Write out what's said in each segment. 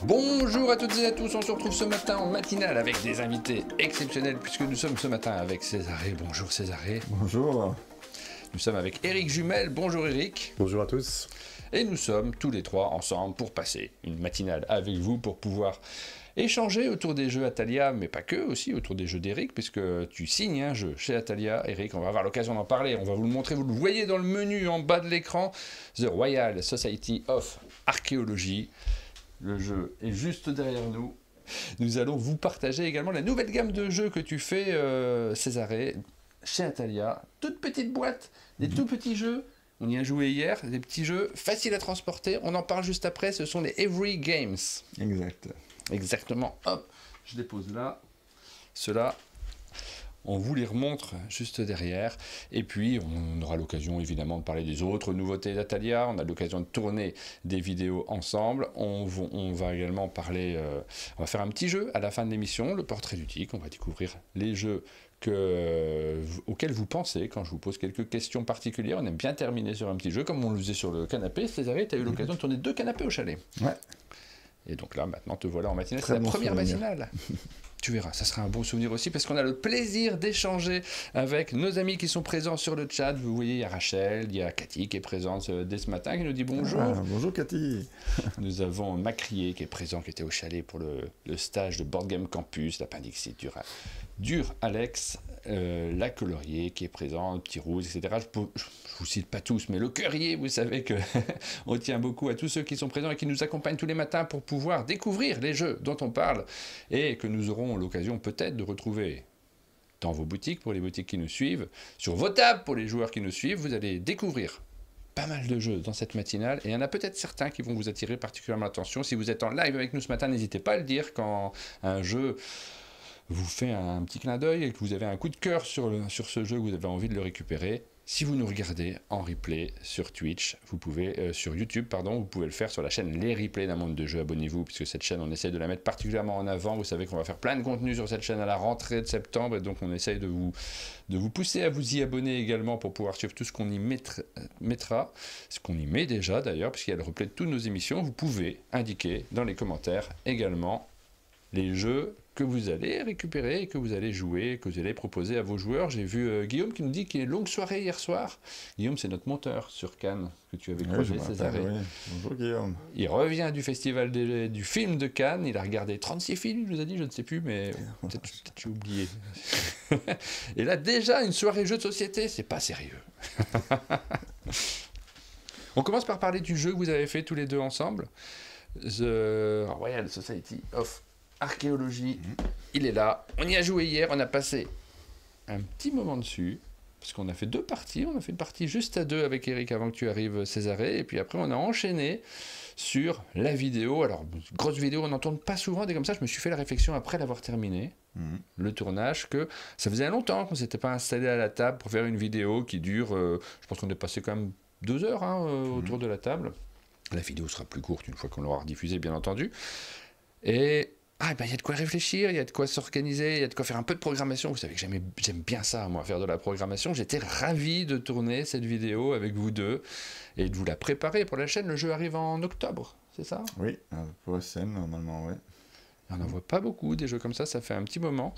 Bonjour à toutes et à tous, on se retrouve ce matin en matinale avec des invités exceptionnels puisque nous sommes ce matin avec Césaré. Bonjour Césaré. Bonjour. Nous sommes avec Éric Jumel. Bonjour Éric. Bonjour à tous. Et nous sommes tous les trois ensemble pour passer une matinale avec vous pour pouvoir échanger autour des jeux Atalia, mais pas que, aussi autour des jeux d'Éric, puisque tu signes un jeu chez Atalia. Éric, on va avoir l'occasion d'en parler, on va vous le montrer, vous le voyez dans le menu en bas de l'écran, The Royal Society of Archaeology. Le jeu est juste derrière nous. Nous allons vous partager également la nouvelle gamme de jeux que tu fais, Césaré, chez Atalia. Toute petite boîte, des tout petits jeux. On y a joué hier, des petits jeux faciles à transporter. On en parle juste après, ce sont les Every Games. Exact. Exactement. Hop, je dépose là. Ceux-là, on vous les remontre juste derrière. Et puis, on aura l'occasion évidemment de parler des autres nouveautés d'Atalia. On a l'occasion de tourner des vidéos ensemble. On va également parler, on va faire un petit jeu à la fin de l'émission, le portrait ludique. On va découvrir les jeux auxquels vous pensez quand je vous pose quelques questions particulières. On aime bien terminer sur un petit jeu, comme on le faisait sur le canapé. Césaré, tu as eu l'occasion de tourner 2 canapés au chalet. Ouais. Et donc là, maintenant, te voilà en matinale. Très C'est la bon première souvenir. matinale. Tu verras, ça sera un bon souvenir aussi parce qu'on a le plaisir d'échanger avec nos amis qui sont présents sur le chat. Vous voyez, il y a Rachel, il y a Cathy qui est présente dès ce matin, qui nous dit bonjour. Ah, bonjour Cathy. Nous avons Macrier qui est présent, qui était au chalet pour le stage de Board Game Campus, l'Appendixit Dur Alex, la Colorier qui est présent, le Petit Rouge, etc. Je vous cite pas tous, mais le Cœurier, vous savez que on tient beaucoup à tous ceux qui sont présents et qui nous accompagnent tous les matins pour pouvoir découvrir les jeux dont on parle et que nous aurons l'occasion peut-être de retrouver dans vos boutiques, pour les boutiques qui nous suivent, sur vos tables pour les joueurs qui nous suivent. Vous allez découvrir pas mal de jeux dans cette matinale et il y en a peut-être certains qui vont vous attirer particulièrement l'attention. Si vous êtes en live avec nous ce matin, n'hésitez pas à le dire quand un jeu vous fait un petit clin d'œil et que vous avez un coup de cœur sur ce jeu, que vous avez envie de le récupérer. Si vous nous regardez en replay sur Twitch, vous pouvez, sur YouTube, pardon, vous pouvez le faire sur la chaîne Les Replays d'un monde de jeux. Abonnez-vous, puisque cette chaîne, on essaie de la mettre particulièrement en avant. Vous savez qu'on va faire plein de contenu sur cette chaîne à la rentrée de septembre, et donc on essaye de vous pousser à vous y abonner également pour pouvoir suivre tout ce qu'on y mettra, ce qu'on y met déjà d'ailleurs, puisqu'il y a le replay de toutes nos émissions. Vous pouvez indiquer dans les commentaires également les jeux que vous allez récupérer, que vous allez jouer, que vous allez proposer à vos joueurs. J'ai vu Guillaume qui nous dit qu'il y a une longue soirée hier soir. Guillaume, c'est notre monteur sur Cannes, que tu avais croisé, Césaré. Oui. Bonjour Guillaume. Il revient du festival du film de Cannes, il a regardé 36 films, il nous a dit, je ne sais plus, mais peut-être j'ai oublié. Et là, déjà, une soirée jeu de société, c'est pas sérieux. On commence par parler du jeu que vous avez fait tous les deux ensemble. The Royal Society of Archéologie, il est là. On y a joué hier, on a passé un petit moment dessus, parce qu'on a fait 2 parties. On a fait une partie juste à 2 avec Éric avant que tu arrives, Césaré, et puis après on a enchaîné sur la vidéo. Alors, grosse vidéo, on n'en tourne pas souvent, et comme ça je me suis fait la réflexion après l'avoir terminé, le tournage, que ça faisait longtemps qu'on ne s'était pas installé à la table pour faire une vidéo qui dure, je pense qu'on est passé quand même 2 heures autour de la table. La vidéo sera plus courte une fois qu'on l'aura rediffusée, bien entendu. Et il y a de quoi réfléchir, il y a de quoi s'organiser, il y a de quoi faire un peu de programmation. Vous savez que j'aime bien ça, moi, faire de la programmation. J'étais ravi de tourner cette vidéo avec vous deux et de vous la préparer pour la chaîne. Le jeu arrive en octobre, c'est ça? Oui, pour la scène, normalement, oui. On n'en voit pas beaucoup, des jeux comme ça fait un petit moment.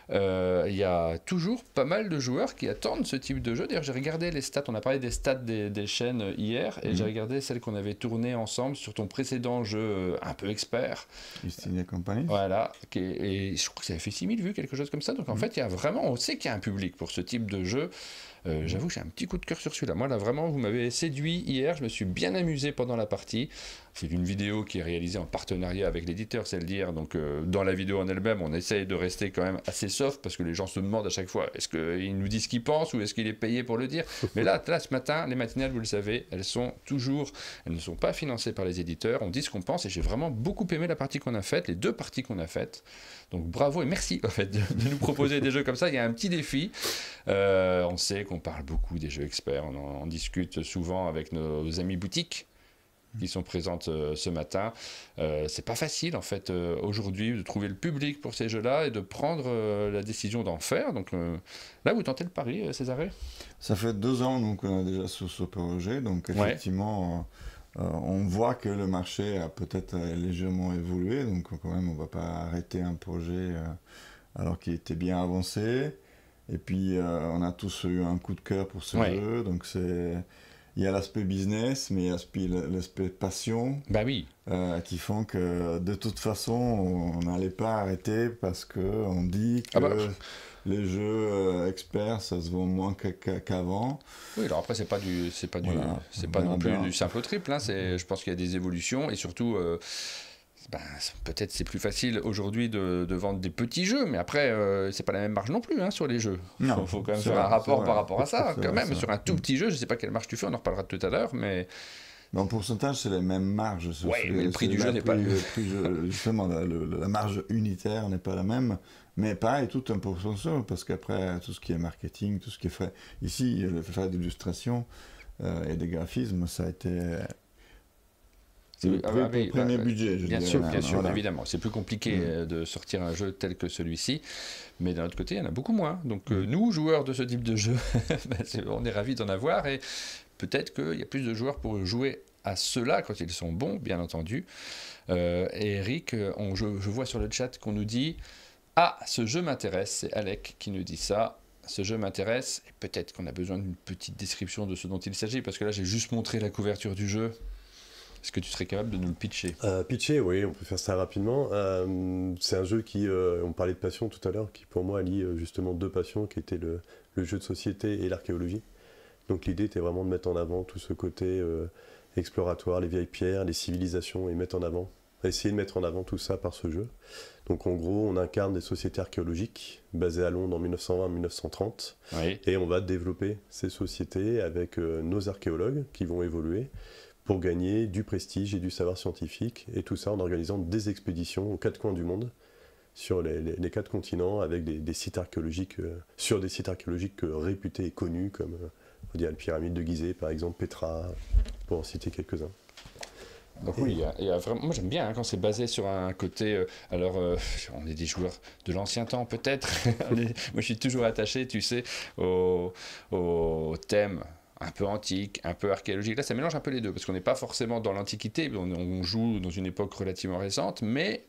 Il y a toujours pas mal de joueurs qui attendent ce type de jeu. D'ailleurs, j'ai regardé les stats, on a parlé des stats des chaînes hier, et j'ai regardé celles qu'on avait tournées ensemble sur ton précédent jeu un peu expert. Justine Company. Voilà, et je crois que ça avait fait 6000 vues, quelque chose comme ça. Donc en fait, il y a vraiment, on sait qu'il y a un public pour ce type de jeu. J'avoue que j'ai un petit coup de cœur sur celui-là. Moi, là, vraiment, vous m'avez séduit hier. Je me suis bien amusé pendant la partie. C'est une vidéo qui est réalisée en partenariat avec l'éditeur, c'est le dire. Donc, dans la vidéo en elle-même, on essaye de rester quand même assez soft parce que les gens se demandent à chaque fois est-ce qu'il nous dit ce qu'il pense ou est-ce qu'il est payé pour le dire. Mais là, ce matin, les matinales, vous le savez, elles ne sont pas financées par les éditeurs. On dit ce qu'on pense et j'ai vraiment beaucoup aimé la partie qu'on a faite, les 2 parties qu'on a faites. Donc, bravo et merci en fait de nous proposer des jeux comme ça. Il y a un petit défi. On sait qu'on parle beaucoup des jeux experts, on en discute souvent avec nos amis boutiques qui sont présentes ce matin. C'est pas facile en fait aujourd'hui de trouver le public pour ces jeux-là et de prendre la décision d'en faire. Donc là, vous tentez le pari, Césaré? Ça fait 2 ans donc on a déjà sur ce projet, donc effectivement On voit que le marché a peut-être légèrement évolué, donc quand même on ne va pas arrêter un projet alors qu'il était bien avancé. Et puis on a tous eu un coup de cœur pour ce jeu, donc il y a l'aspect business, mais il y a l'aspect passion Bah oui. Qui font que de toute façon on n'allait pas arrêter parce qu'on dit que les jeux experts ça se vend moins qu'avant. Oui, alors après c'est pas non plus du simple au triple, hein. Je pense qu'il y a des évolutions et surtout peut-être c'est plus facile aujourd'hui de vendre des petits jeux, mais après c'est pas la même marge non plus, hein, sur les jeux. Il faut quand même faire un rapport par rapport à ça, quand même. Sur un tout petit jeu, je sais pas quelle marge tu fais, on en reparlera tout à l'heure, mais en pourcentage, c'est les mêmes marges. Oui, mais le prix du jeu n'est pas le même. Justement, la marge unitaire n'est pas la même. Mais pareil, tout un pourcentage, parce qu'après, tout ce qui est marketing, tout ce qui est fait. Ici, le fait d'illustration et des graphismes, ça a été. Le premier budget, je dirais. Bien sûr, évidemment. C'est plus compliqué de sortir un jeu tel que celui-ci, mais d'un autre côté, il y en a beaucoup moins. Donc nous, joueurs de ce type de jeu, on est ravis d'en avoir, et peut-être qu'il y a plus de joueurs pour jouer à ceux-là quand ils sont bons, bien entendu. Et Eric, je vois sur le chat qu'on nous dit « Ah, ce jeu m'intéresse », c'est Alec qui nous dit ça. Ce jeu m'intéresse, et peut-être qu'on a besoin d'une petite description de ce dont il s'agit, parce que là, j'ai juste montré la couverture du jeu. Est-ce que tu serais capable de nous le pitcher ? Pitcher, oui, on peut faire ça rapidement. C'est un jeu qui, on parlait de passion tout à l'heure, qui pour moi allie justement deux passions, qui étaient le jeu de société et l'archéologie. Donc l'idée était vraiment de mettre en avant tout ce côté exploratoire, les vieilles pierres, les civilisations, et essayer de mettre en avant tout ça par ce jeu. Donc en gros, on incarne des sociétés archéologiques basées à Londres en 1920-1930, et on va développer ces sociétés avec nos archéologues qui vont évoluer pour gagner du prestige et du savoir scientifique, et tout ça en organisant des expéditions aux quatre coins du monde, sur les quatre continents, avec des sites archéologiques, sur des sites archéologiques réputés et connus, comme on dit la pyramide de Gizeh, par exemple, Petra, pour en citer quelques-uns. Donc oui, il y a vraiment, moi j'aime bien quand c'est basé sur un côté, on est des joueurs de l'ancien temps peut-être, moi je suis toujours attaché, tu sais, au thème un peu antique, un peu archéologique. Là, ça mélange un peu les deux, parce qu'on n'est pas forcément dans l'Antiquité, on joue dans une époque relativement récente, mais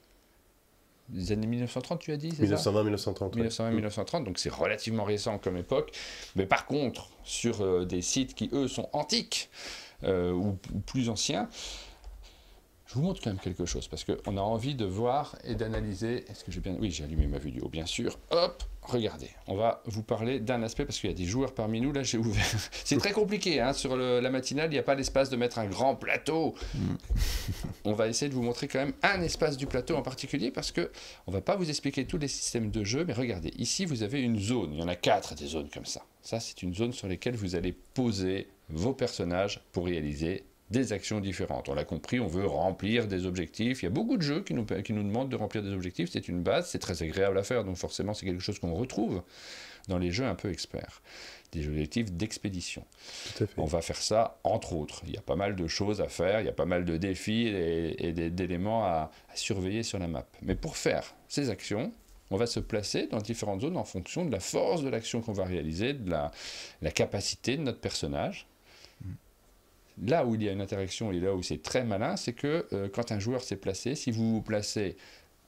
les années 1930, tu as dit, c'est 1920-1930. 1920-1930, donc c'est relativement récent comme époque. Mais par contre, sur des sites qui, eux, sont antiques ou plus anciens, je vous montre quand même quelque chose, parce qu'on a envie de voir et d'analyser. Est-ce que j'ai bien... Oui, j'ai allumé ma vidéo, bien sûr. Hop, regardez. On va vous parler d'un aspect, parce qu'il y a des joueurs parmi nous. Là, j'ai ouvert... C'est très compliqué, hein. Sur la matinale, il n'y a pas l'espace de mettre un grand plateau. On va essayer de vous montrer quand même un espace du plateau en particulier, parce qu'on ne va pas vous expliquer tous les systèmes de jeu, mais regardez, ici, vous avez une zone. Il y en a 4 des zones comme ça. Ça, c'est une zone sur laquelle vous allez poser vos personnages pour réaliser des actions différentes. On l'a compris, on veut remplir des objectifs. Il y a beaucoup de jeux qui nous demandent de remplir des objectifs. C'est une base, c'est très agréable à faire, donc forcément c'est quelque chose qu'on retrouve dans les jeux un peu experts. Des objectifs d'expédition. Tout à fait. On va faire ça, entre autres. Il y a pas mal de choses à faire, il y a pas mal de défis et d'éléments à surveiller sur la map. Mais pour faire ces actions, on va se placer dans différentes zones en fonction de la force de l'action qu'on va réaliser, de la capacité de notre personnage. Là où il y a une interaction et là où c'est très malin, c'est que quand un joueur s'est placé, si vous vous placez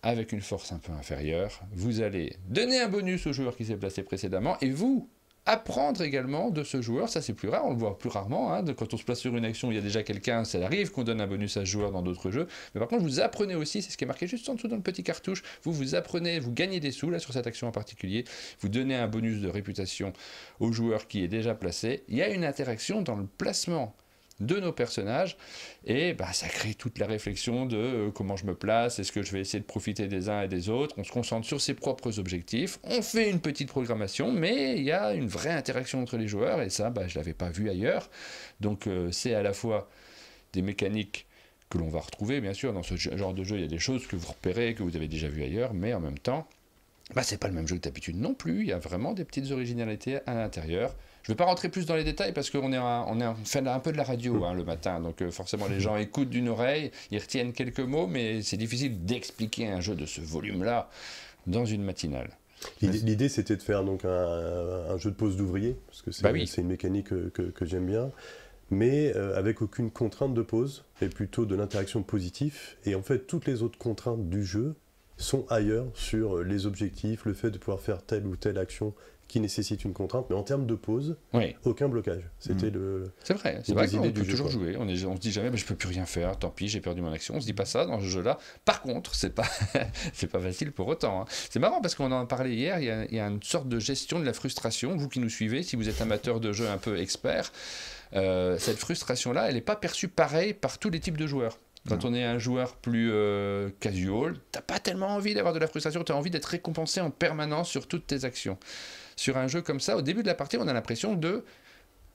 avec une force un peu inférieure, vous allez donner un bonus au joueur qui s'est placé précédemment et vous apprendre également de ce joueur. Ça c'est plus rare, on le voit plus rarement, hein. Quand on se place sur une action, il y a déjà quelqu'un, ça arrive qu'on donne un bonus à ce joueur dans d'autres jeux, mais par contre vous apprenez aussi, c'est ce qui est marqué juste en dessous dans le petit cartouche, vous apprenez, vous gagnez des sous là sur cette action en particulier, vous donnez un bonus de réputation au joueur qui est déjà placé, il y a une interaction dans le placement de nos personnages, et ça crée toute la réflexion de comment je me place, est-ce que je vais essayer de profiter des uns et des autres, on se concentre sur ses propres objectifs, on fait une petite programmation, mais il y a une vraie interaction entre les joueurs, et ça, je ne l'avais pas vu ailleurs, donc c'est à la fois des mécaniques que l'on va retrouver, bien sûr, dans ce genre de jeu, il y a des choses que vous repérez, que vous avez déjà vu ailleurs, mais en même temps, c'est pas le même jeu que d'habitude non plus, il y a vraiment des petites originalités à l'intérieur. Je ne vais pas rentrer plus dans les détails parce qu'on fait un peu de la radio le matin, donc forcément les gens écoutent d'une oreille, ils retiennent quelques mots, mais c'est difficile d'expliquer un jeu de ce volume-là dans une matinale. L'idée c'était de faire donc un jeu de pose d'ouvrier, parce que c'est une mécanique que j'aime bien, mais avec aucune contrainte de pause, et plutôt de l'interaction positive. Et en fait, toutes les autres contraintes du jeu sont ailleurs sur les objectifs, le fait de pouvoir faire telle ou telle action qui nécessite une contrainte, mais en termes de pause, aucun blocage. C'était C'est vrai qu'on peut toujours jouer. On se dit jamais, je peux plus rien faire, tant pis, j'ai perdu mon action. On se dit pas ça dans ce jeu-là. Par contre, c'est pas facile pour autant. Hein. C'est marrant parce qu'on en parlait hier. Il y a une sorte de gestion de la frustration. Vous qui nous suivez, si vous êtes amateur de jeux un peu expert, cette frustration-là, elle n'est pas perçue pareil par tous les types de joueurs. Quand on est un joueur plus casual, t'as pas tellement envie d'avoir de la frustration, t'as envie d'être récompensé en permanence sur toutes tes actions. Sur un jeu comme ça, au début de la partie, on a l'impression de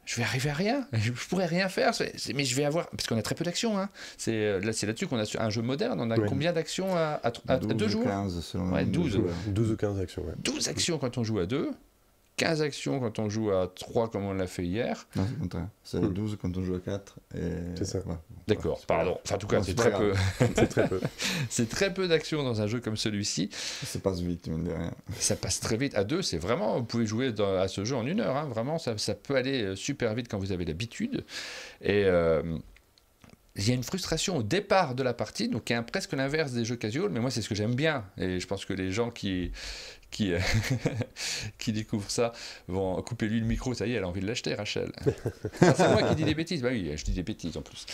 je vais arriver à rien, je pourrais rien faire, mais je vais avoir, parce qu'on a très peu d'actions. Hein. C'est là-dessus qu'on a un jeu moderne, on a combien d'actions à 2 joueurs 15 selon 12 ou 15 actions. 12 actions quand on joue à 2. 15 actions quand on joue à 3 comme on l'a fait hier. Non, c'est le contraire. C'est 12 quand on joue à 4. C'est ça. Ouais. D'accord, pardon. Enfin, en tout cas, c'est très peu. C'est très peu. C'est très peu d'actions dans un jeu comme celui-ci. Ça passe vite, mine de rien. Ça passe très vite. À 2, c'est vraiment... Vous pouvez jouer à ce jeu en 1 heure. Hein. Vraiment, ça peut aller super vite quand vous avez l'habitude. Et... il y a une frustration au départ de la partie, donc qui est presque l'inverse des jeux casual, mais moi c'est ce que j'aime bien, et je pense que les gens qui découvrent ça vont couper lui le micro, ça y est, elle a envie de l'acheter, Rachel. C'est moi qui dis des bêtises, bah oui, je dis des bêtises en plus.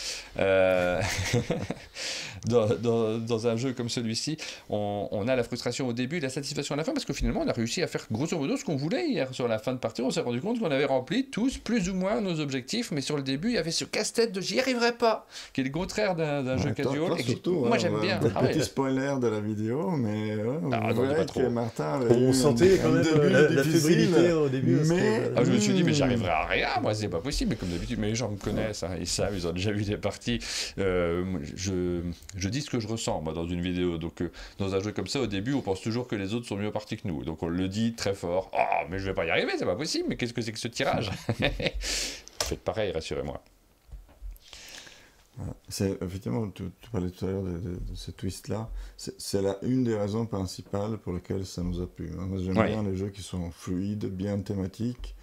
Dans un jeu comme celui-ci, on a la frustration au début et la satisfaction à la fin, parce que finalement on a réussi à faire grosso modo ce qu'on voulait hier sur la fin de partie. On s'est rendu compte qu'on avait rempli tous plus ou moins nos objectifs, mais sur le début il y avait ce casse-tête de j'y arriverai pas, qui est le contraire d'un jeu casual. Toi, surtout, moi j'aime bien. Petit spoiler de la vidéo, mais vous verrez pas trop. que Martin on sentait quand même la fébrilité au début. Mais... je me suis dit, mais j'arriverai à rien, moi c'est pas possible. Mais comme d'habitude, mais les gens me connaissent, hein, ils savent, ils ont déjà vu des parties. Je dis ce que je ressens, moi, dans une vidéo. Donc, dans un jeu comme ça, au début, on pense toujours que les autres sont mieux partis que nous. Donc, on le dit très fort. Oh, mais je vais pas y arriver, c'est pas possible. Mais qu'est-ce que c'est que ce tirage? Faites pareil, rassurez-moi. C'est, effectivement, tu parlais tout à l'heure de ce twist-là. C'est une des raisons principales pour lesquelles ça nous a plu. Moi, j'aime bien les jeux qui sont fluides, bien thématiques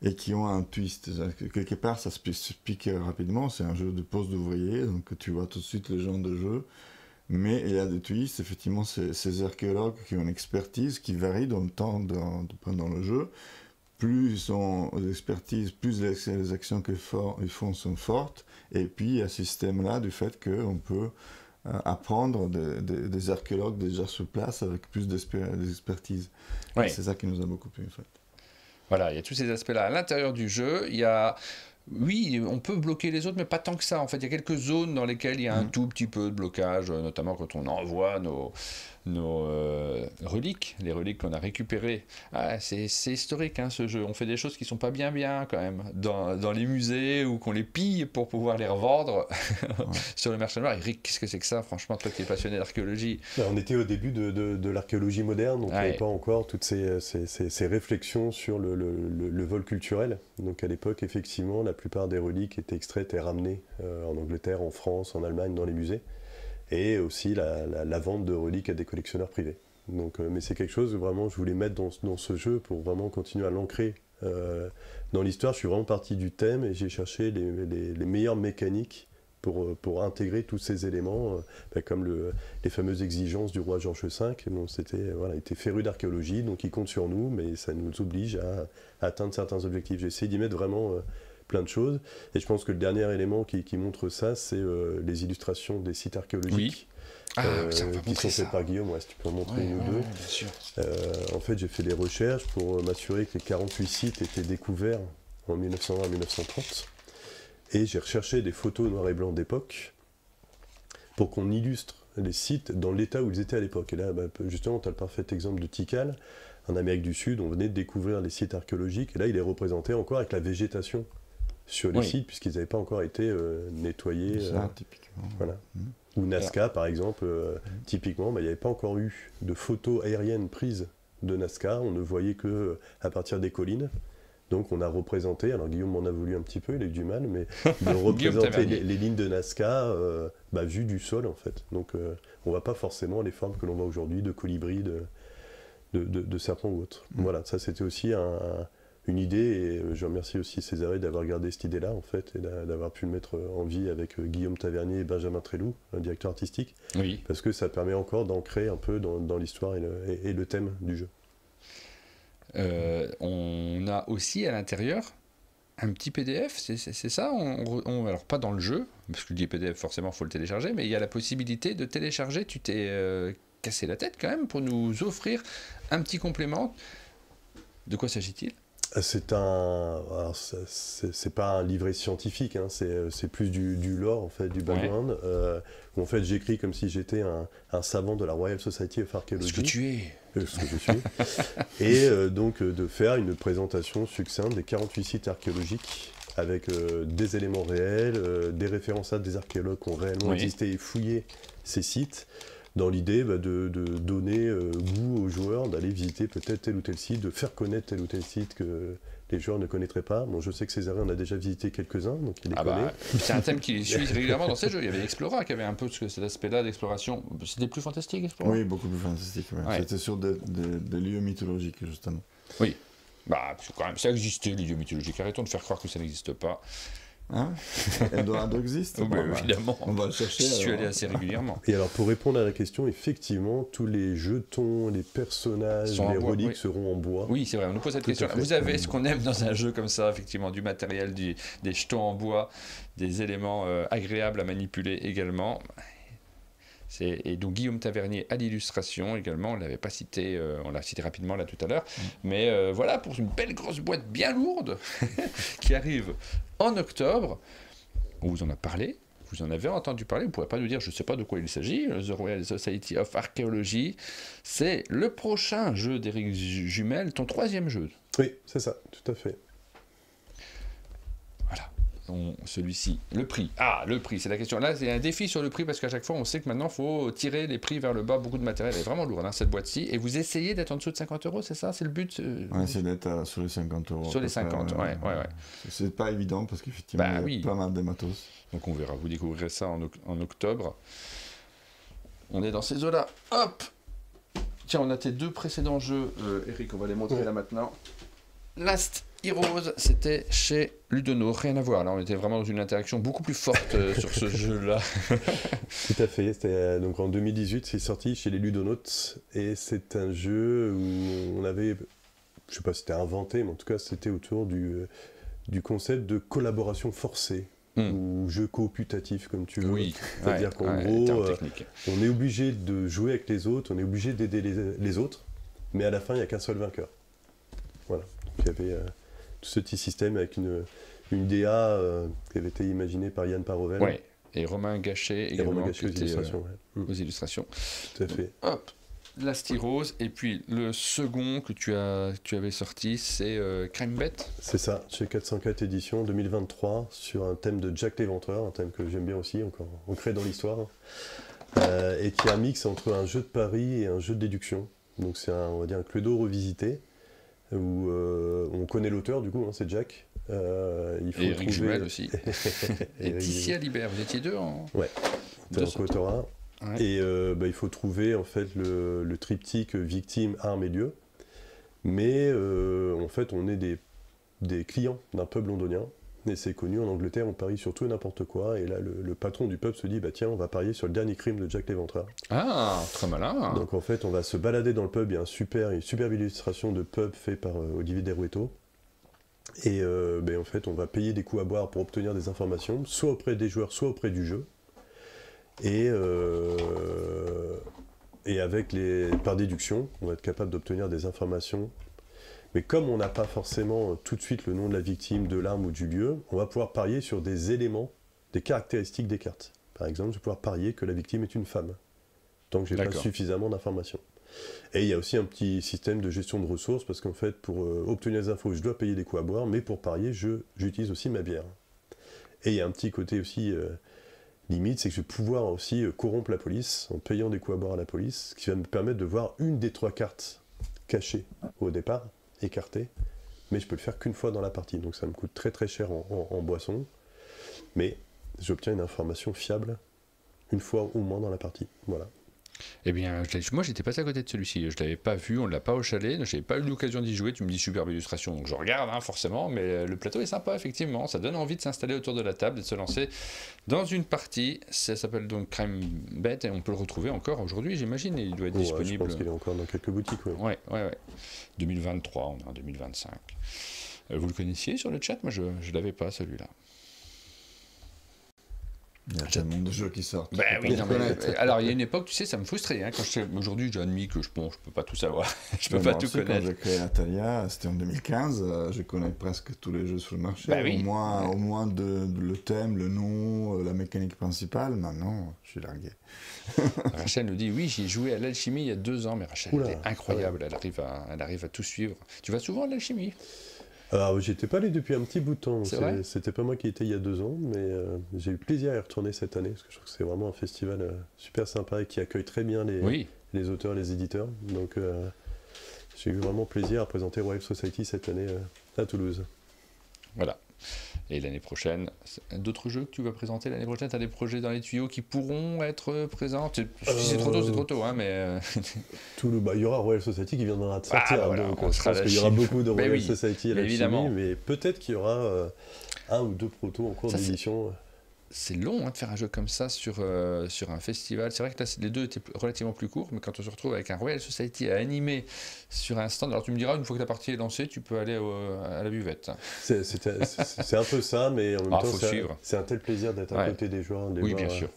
et qui ont un twist. Quelque part, ça se pique rapidement. C'est un jeu de poste d'ouvrier, donc tu vois tout de suite le genre de jeu. Mais il y a des twists. Effectivement, ces archéologues qui ont une expertise qui varie dans le temps pendant le jeu. Plus ils ont d'expertise, plus les actions qu'ils font sont fortes. Et puis, il y a ce système-là du fait qu'on peut apprendre des archéologues déjà sur place avec plus d'expertise. C'est ça qui nous a beaucoup plu, en fait. Voilà, il y a tous ces aspects-là. À l'intérieur du jeu, il y a... Oui, on peut bloquer les autres, mais pas tant que ça. En fait, il y a quelques zones dans lesquelles il y a un tout petit peu de blocage, notamment quand on envoie nos reliques, les reliques qu'on a récupérées. C'est historique, hein, ce jeu. On fait des choses qui sont pas bien quand même dans les musées ou qu'on les pille pour pouvoir les revendre sur le marché noir. Eric, qu'est-ce que c'est que ça? Franchement, toi qui es passionné d'archéologie. On était au début de l'archéologie moderne, donc il n'y avait pas encore toutes ces réflexions sur le vol culturel. Donc à l'époque, effectivement, la plupart des reliques étaient extraites et ramenées en Angleterre, en France, en Allemagne, dans les musées. Et aussi la vente de reliques à des collectionneurs privés. Donc, mais c'est quelque chose, vraiment, je voulais mettre dans ce jeu pour vraiment continuer à l'ancrer dans l'histoire. Je suis vraiment parti du thème et j'ai cherché les meilleures mécaniques pour intégrer tous ces éléments, comme les fameuses exigences du roi George V. Bon, il était féru d'archéologie, donc il compte sur nous, mais ça nous oblige à atteindre certains objectifs. J'ai essayé d'y mettre vraiment... plein de choses, et je pense que le dernier élément qui montre ça, c'est les illustrations des sites archéologiques qui sont faites par Guillaume. Si tu peux en montrer une ou deux. Bien sûr. En fait, j'ai fait des recherches pour m'assurer que les 48 sites étaient découverts en 1920 à 1930, et j'ai recherché des photos noir et blanc d'époque pour qu'on illustre les sites dans l'état où ils étaient à l'époque. Et là, justement, tu as le parfait exemple de Tikal. En Amérique du Sud, on venait de découvrir les sites archéologiques, et là, il est représenté encore avec la végétation sur les sites, puisqu'ils n'avaient pas encore été nettoyés. Ça, typiquement. Voilà. Ou Nazca, par exemple, typiquement, il n'y avait pas encore eu de photos aériennes prises de Nazca, on ne voyait qu'à partir des collines. Donc on a représenté, alors Guillaume m'en a voulu un petit peu, il a eu du mal, mais de représenter les lignes de Nazca vues du sol, en fait. Donc on ne voit pas forcément les formes que l'on voit aujourd'hui, de colibris, de serpents ou autres. Voilà, ça c'était aussi une idée, et je remercie aussi Césarée d'avoir gardé cette idée-là, en fait, et d'avoir pu le mettre en vie avec Guillaume Tavernier et Benjamin Tréloux, un directeur artistique, Oui. parce que ça permet encore d'ancrer un peu dans l'histoire et le thème du jeu. On a aussi à l'intérieur un petit PDF, c'est ça alors pas dans le jeu, parce que le PDF forcément il faut le télécharger, mais il y a la possibilité de télécharger, tu t'es cassé la tête quand même pour nous offrir un petit complément. De quoi s'agit-il ? C'est pas un livret scientifique, hein, c'est plus du lore, en fait, du background, où en fait j'écris comme si j'étais un savant de la Royal Society of Archaeology. Ce que tu es. Ce que je suis. Et donc de faire une présentation succincte des 48 sites archéologiques avec des éléments réels, des références à des archéologues qui ont réellement existé et fouillé ces sites, dans l'idée de donner goût aux joueurs, d'aller visiter peut-être tel ou tel site, de faire connaître tel ou tel site que les joueurs ne connaîtraient pas. Bon, je sais que Césarée en a déjà visité quelques-uns, donc il les connaît. C'est un thème qui suit régulièrement dans ces jeux. Il y avait Explora qui avait un peu cet aspect-là d'exploration. C'était plus fantastique, Explora ? Oui, beaucoup plus fantastique. Ouais. C'était sur des lieux mythologiques, justement. Oui. Quand même, ça existait, les lieux mythologiques. Arrêtons de faire croire que ça n'existe pas. Hein? Eldorado existe? Évidemment. On va le chercher. Je suis allé assez régulièrement. Et alors, pour répondre à la question, effectivement, tous les jetons, les personnages, les reliques seront en bois. Oui, c'est vrai, on nous pose cette question. Vous avez ce qu'on aime dans un jeu comme ça, effectivement, du matériel, des jetons en bois, des éléments agréables à manipuler également. Et donc Guillaume Tavernier à l'illustration également, on ne l'avait pas cité, on l'a cité rapidement là tout à l'heure, mais voilà, pour une belle grosse boîte bien lourde qui arrive en octobre. On vous en a parlé, vous en avez entendu parler, vous ne pourrez pas nous dire je ne sais pas de quoi il s'agit. The Royal Society of Archaeology, c'est le prochain jeu d'Éric Jumel, ton 3e jeu. Oui, c'est ça, tout à fait. Voilà. Celui-ci, le prix. Le prix, c'est la question. Là, c'est un défi sur le prix parce qu'à chaque fois, on sait que maintenant, il faut tirer les prix vers le bas. Beaucoup de matériel est vraiment lourd, cette boîte-ci. Et vous essayez d'être en dessous de 50 €, c'est ça? C'est le but? Oui, c'est d'être sur les 50 €. Sur les 50, ouais. C'est pas évident parce qu'effectivement, il y a pas mal de matos. Donc on verra, vous découvrirez ça en octobre. On est dans ces eaux-là. Hop! Tiens, on a tes 2 précédents jeux, Eric, on va les montrer là maintenant. Last Heroes, c'était chez Ludono, rien à voir. Là, on était vraiment dans une interaction beaucoup plus forte sur ce jeu-là. Tout à fait. C'était donc en 2018, c'est sorti chez les Ludonautes et c'est un jeu où on avait, je sais pas si c'était inventé, mais en tout cas, c'était autour du concept de collaboration forcée ou jeu cooputatif, comme tu veux. Oui. C'est-à-dire qu'en gros, on est obligé de jouer avec les autres, on est obligé d'aider les autres, mais à la fin, il n'y a qu'un seul vainqueur. Voilà. Il y avait tout ce petit système avec une DA qui avait été imaginée par Yann Parovel. Oui, et Romain Gachet également, aux illustrations. Aux illustrations. Tout à fait. Hop, Last Heroes, et puis le second que tu avais sorti, c'est Crime Bet. C'est ça, chez 404 éditions 2023, sur un thème de Jack l'Éventreur, un thème que j'aime bien aussi, encore ancré dans l'histoire, et qui est un mix entre un jeu de paris et un jeu de déduction. Donc c'est on va dire un Cluedo revisité, où on connaît l'auteur du coup, c'est Jack. Il faut et Eric Jumel aussi. Et Ticia Libert, vous étiez deux en... Ouais, en co-autorat. Ouais. Et il faut trouver en fait le triptyque victime, arme et lieu. Mais en fait, on est des clients d'un pub londonien. Et c'est connu, en Angleterre, on parie sur tout et n'importe quoi. Et là, le patron du pub se dit, tiens, on va parier sur le dernier crime de Jack l'Éventreur. Ah, très malin. Donc en fait, on va se balader dans le pub. Il y a une superbe illustration de pub fait par Olivier Derueto. Et en fait, on va payer des coups à boire pour obtenir des informations, soit auprès des joueurs, soit auprès du jeu. Et par déduction, on va être capable d'obtenir des informations. Mais comme on n'a pas forcément tout de suite le nom de la victime, de l'arme ou du lieu, on va pouvoir parier sur des éléments, des caractéristiques des cartes. Par exemple, je vais pouvoir parier que la victime est une femme, tant que je n'ai pas suffisamment d'informations. Et il y a aussi un petit système de gestion de ressources, parce qu'en fait, pour obtenir des infos, je dois payer des coups à boire, mais pour parier, j'utilise aussi ma bière. Et il y a un petit côté aussi limite, c'est que je vais pouvoir aussi corrompre la police en payant des coups à boire à la police, ce qui va me permettre de voir une des 3 cartes cachées au départ, écartées, mais je peux le faire qu'une fois dans la partie, donc ça me coûte très très cher en boisson, mais j'obtiens une information fiable une fois au moins dans la partie. Voilà. Eh bien, moi j'étais passé à côté de celui-ci, je l'avais pas vu, on l'a pas au chalet, je n'avais pas eu l'occasion d'y jouer, tu me dis superbe illustration, donc je regarde hein, forcément, mais le plateau est sympa effectivement, ça donne envie de s'installer autour de la table et de se lancer dans une partie, ça s'appelle donc Crime Bet et on peut le retrouver encore aujourd'hui j'imagine, et il doit être disponible. Je pense qu'il est encore dans quelques boutiques. Ouais. 2023, on est en 2025. Vous le connaissiez sur le chat? Moi je ne l'avais pas celui-là. Il y a tellement de jeux qui sortent. Ben oui, non, mais, alors il y a une époque, tu sais, ça me frustrait. Hein, aujourd'hui, j'ai admis que je peux pas tout savoir. Je peux pas tout connaître. Quand j'ai créé Atalia, c'était en 2015, je connais presque tous les jeux sur le marché. Ben oui. Au moins le thème, le nom, la mécanique principale. Maintenant, je suis largué. Rachel nous dit, oui, j'ai joué à l'alchimie il y a 2 ans, mais Rachel, elle est incroyable. Elle arrive à tout suivre. Tu vas souvent à l'alchimie? Alors, j'étais pas allé depuis un petit bout de temps. Vrai C'était pas moi qui étais il y a 2 ans, mais j'ai eu plaisir à y retourner cette année, parce que je trouve que c'est vraiment un festival super sympa et qui accueille très bien les auteurs, les éditeurs. Donc, j'ai eu vraiment plaisir à présenter Wild Society cette année à Toulouse. Voilà. Et l'année prochaine, d'autres jeux que tu vas présenter l'année prochaine? Tu as des projets dans les tuyaux qui pourront être présents? Si c'est trop tôt, hein, mais... Il y aura Royal Society qui viendra de sortir, voilà, donc je pense qu'il y aura beaucoup de Royal Society à la évidemment. mais peut-être qu'il y aura 1 ou 2 protos en cours d'édition. C'est long hein, de faire un jeu comme ça sur un festival. C'est vrai que là, les deux étaient relativement plus courts, mais quand on se retrouve avec un Royal Society à animer sur un stand, alors tu me diras, une fois que la partie est lancée, tu peux aller à la buvette. C'est un peu ça, mais en même temps, c'est un tel plaisir d'être à côté des joueurs, oui, bien sûr.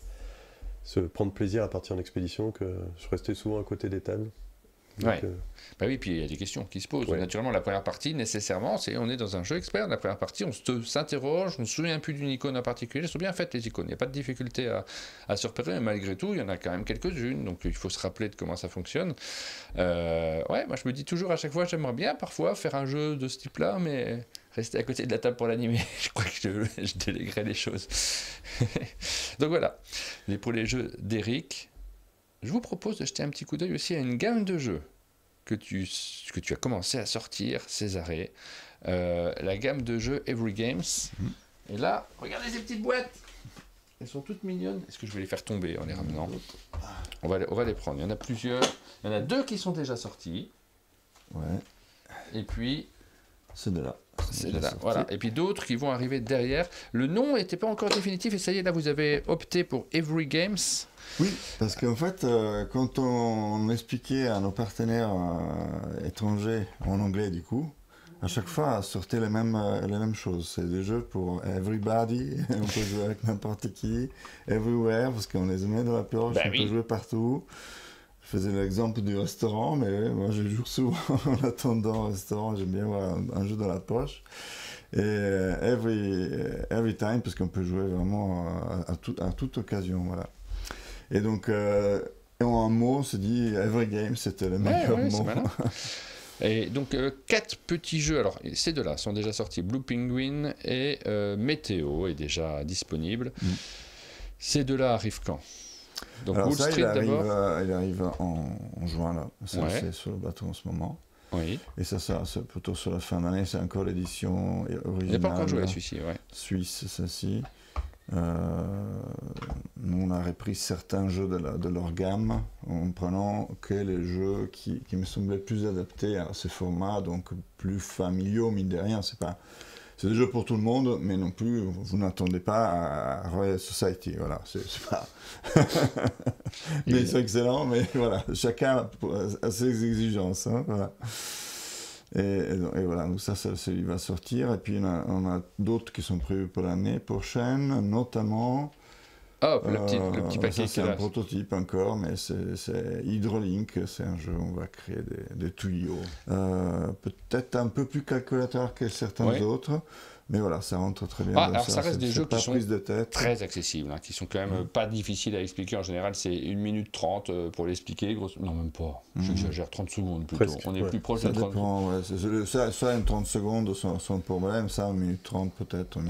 Se prendre plaisir à partir en expédition que je restais souvent à côté des tables. Donc, Bah oui, puis il y a des questions qui se posent. Naturellement, la première partie, nécessairement, on est dans un jeu expert. La première partie, on s'interroge, on ne se souvient plus d'une icône en particulier. Elles sont bien faites, les icônes. Il n'y a pas de difficulté à se repérer, mais malgré tout, il y en a quand même quelques-unes. Donc il faut se rappeler de comment ça fonctionne. Moi je me dis toujours à chaque fois, j'aimerais bien parfois faire un jeu de ce type-là, mais rester à côté de la table pour l'animer. Je crois que je déléguerai les choses. Donc voilà, pour les jeux d'Eric. Je vous propose de jeter un petit coup d'œil aussi à une gamme de jeux que tu as commencé à sortir, Césarée. La gamme de jeux Every Games. Et là, regardez ces petites boîtes. Elles sont toutes mignonnes. Est-ce que je vais les faire tomber en les ramenant? On va les prendre. Il y en a plusieurs. Il y en a 2 qui sont déjà sortis. Ouais. Et puis... C'est de là. Voilà. Et puis d'autres qui vont arriver derrière. Le nom n'était pas encore définitif et ça y est, là vous avez opté pour Every Games. Oui, parce qu'en fait, quand on expliquait à nos partenaires étrangers, en anglais du coup, à chaque fois sortaient les mêmes choses. C'est des jeux pour everybody, on peut jouer avec n'importe qui, everywhere, parce qu'on les met dans la poche, on peut jouer partout. Je faisais l'exemple du restaurant, mais moi je joue souvent en attendant au restaurant, j'aime bien avoir un jeu dans la poche. Et every time, parce qu'on peut jouer vraiment à toute occasion, voilà. Et donc, en un mot, on se dit Every Game, c'était le meilleur mot. Et donc, 4 petits jeux, alors ces 2-là sont déjà sortis, Blue Penguin et Météo est déjà disponible. Ces 2-là arrivent quand? Donc, alors Wall ça, Street d'abord. Il arrive en juin, là. C'est sur le bateau en ce moment. Oui. Et ça, c'est plutôt sur la fin d'année, c'est encore l'édition originale. Il n'a pas encore joué à celui-ci, Suisse, celle-ci. Nous, on a repris certains jeux de leur gamme en prenant que les jeux qui me semblaient plus adaptés à ce format, donc plus familiaux, mine de rien. C'est des jeux pour tout le monde, mais non plus, vous n'attendez pas à Royal Society. Voilà, c'est pas. Mais c'est excellent, mais voilà, chacun a ses exigences. Hein, voilà. Et voilà, donc ça, il va sortir. Et puis, on a d'autres qui sont prévus pour l'année prochaine, notamment... le petit paquet. Ça, c'est un prototype encore, mais c'est Hydrolink. C'est un jeu où on va créer des tuyaux. Peut-être un peu plus calculateur que certains autres. Mais voilà, ça rentre très bien. Alors ça reste des jeux qui sont très accessibles, hein, qui sont quand même pas difficiles à expliquer. En général, c'est 1 minute 30 pour l'expliquer. Non, même pas. J'exagère, 30 secondes plutôt. Presque, on est plus proche de 30 secondes. Ça, une 30 secondes sans problème. Ça, 1 minute 30 peut-être. 1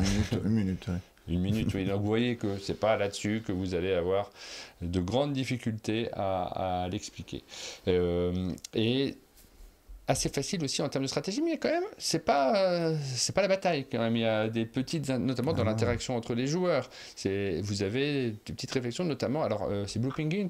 minute. Une minute, oui. Donc vous voyez que c'est pas là-dessus que vous allez avoir de grandes difficultés à l'expliquer. Et assez facile aussi en termes de stratégie, mais quand même, c'est pas la bataille quand même. Il y a des petites, notamment dans l'interaction entre les joueurs. Vous avez des petites réflexions, notamment. Alors, c'est Blue Penguin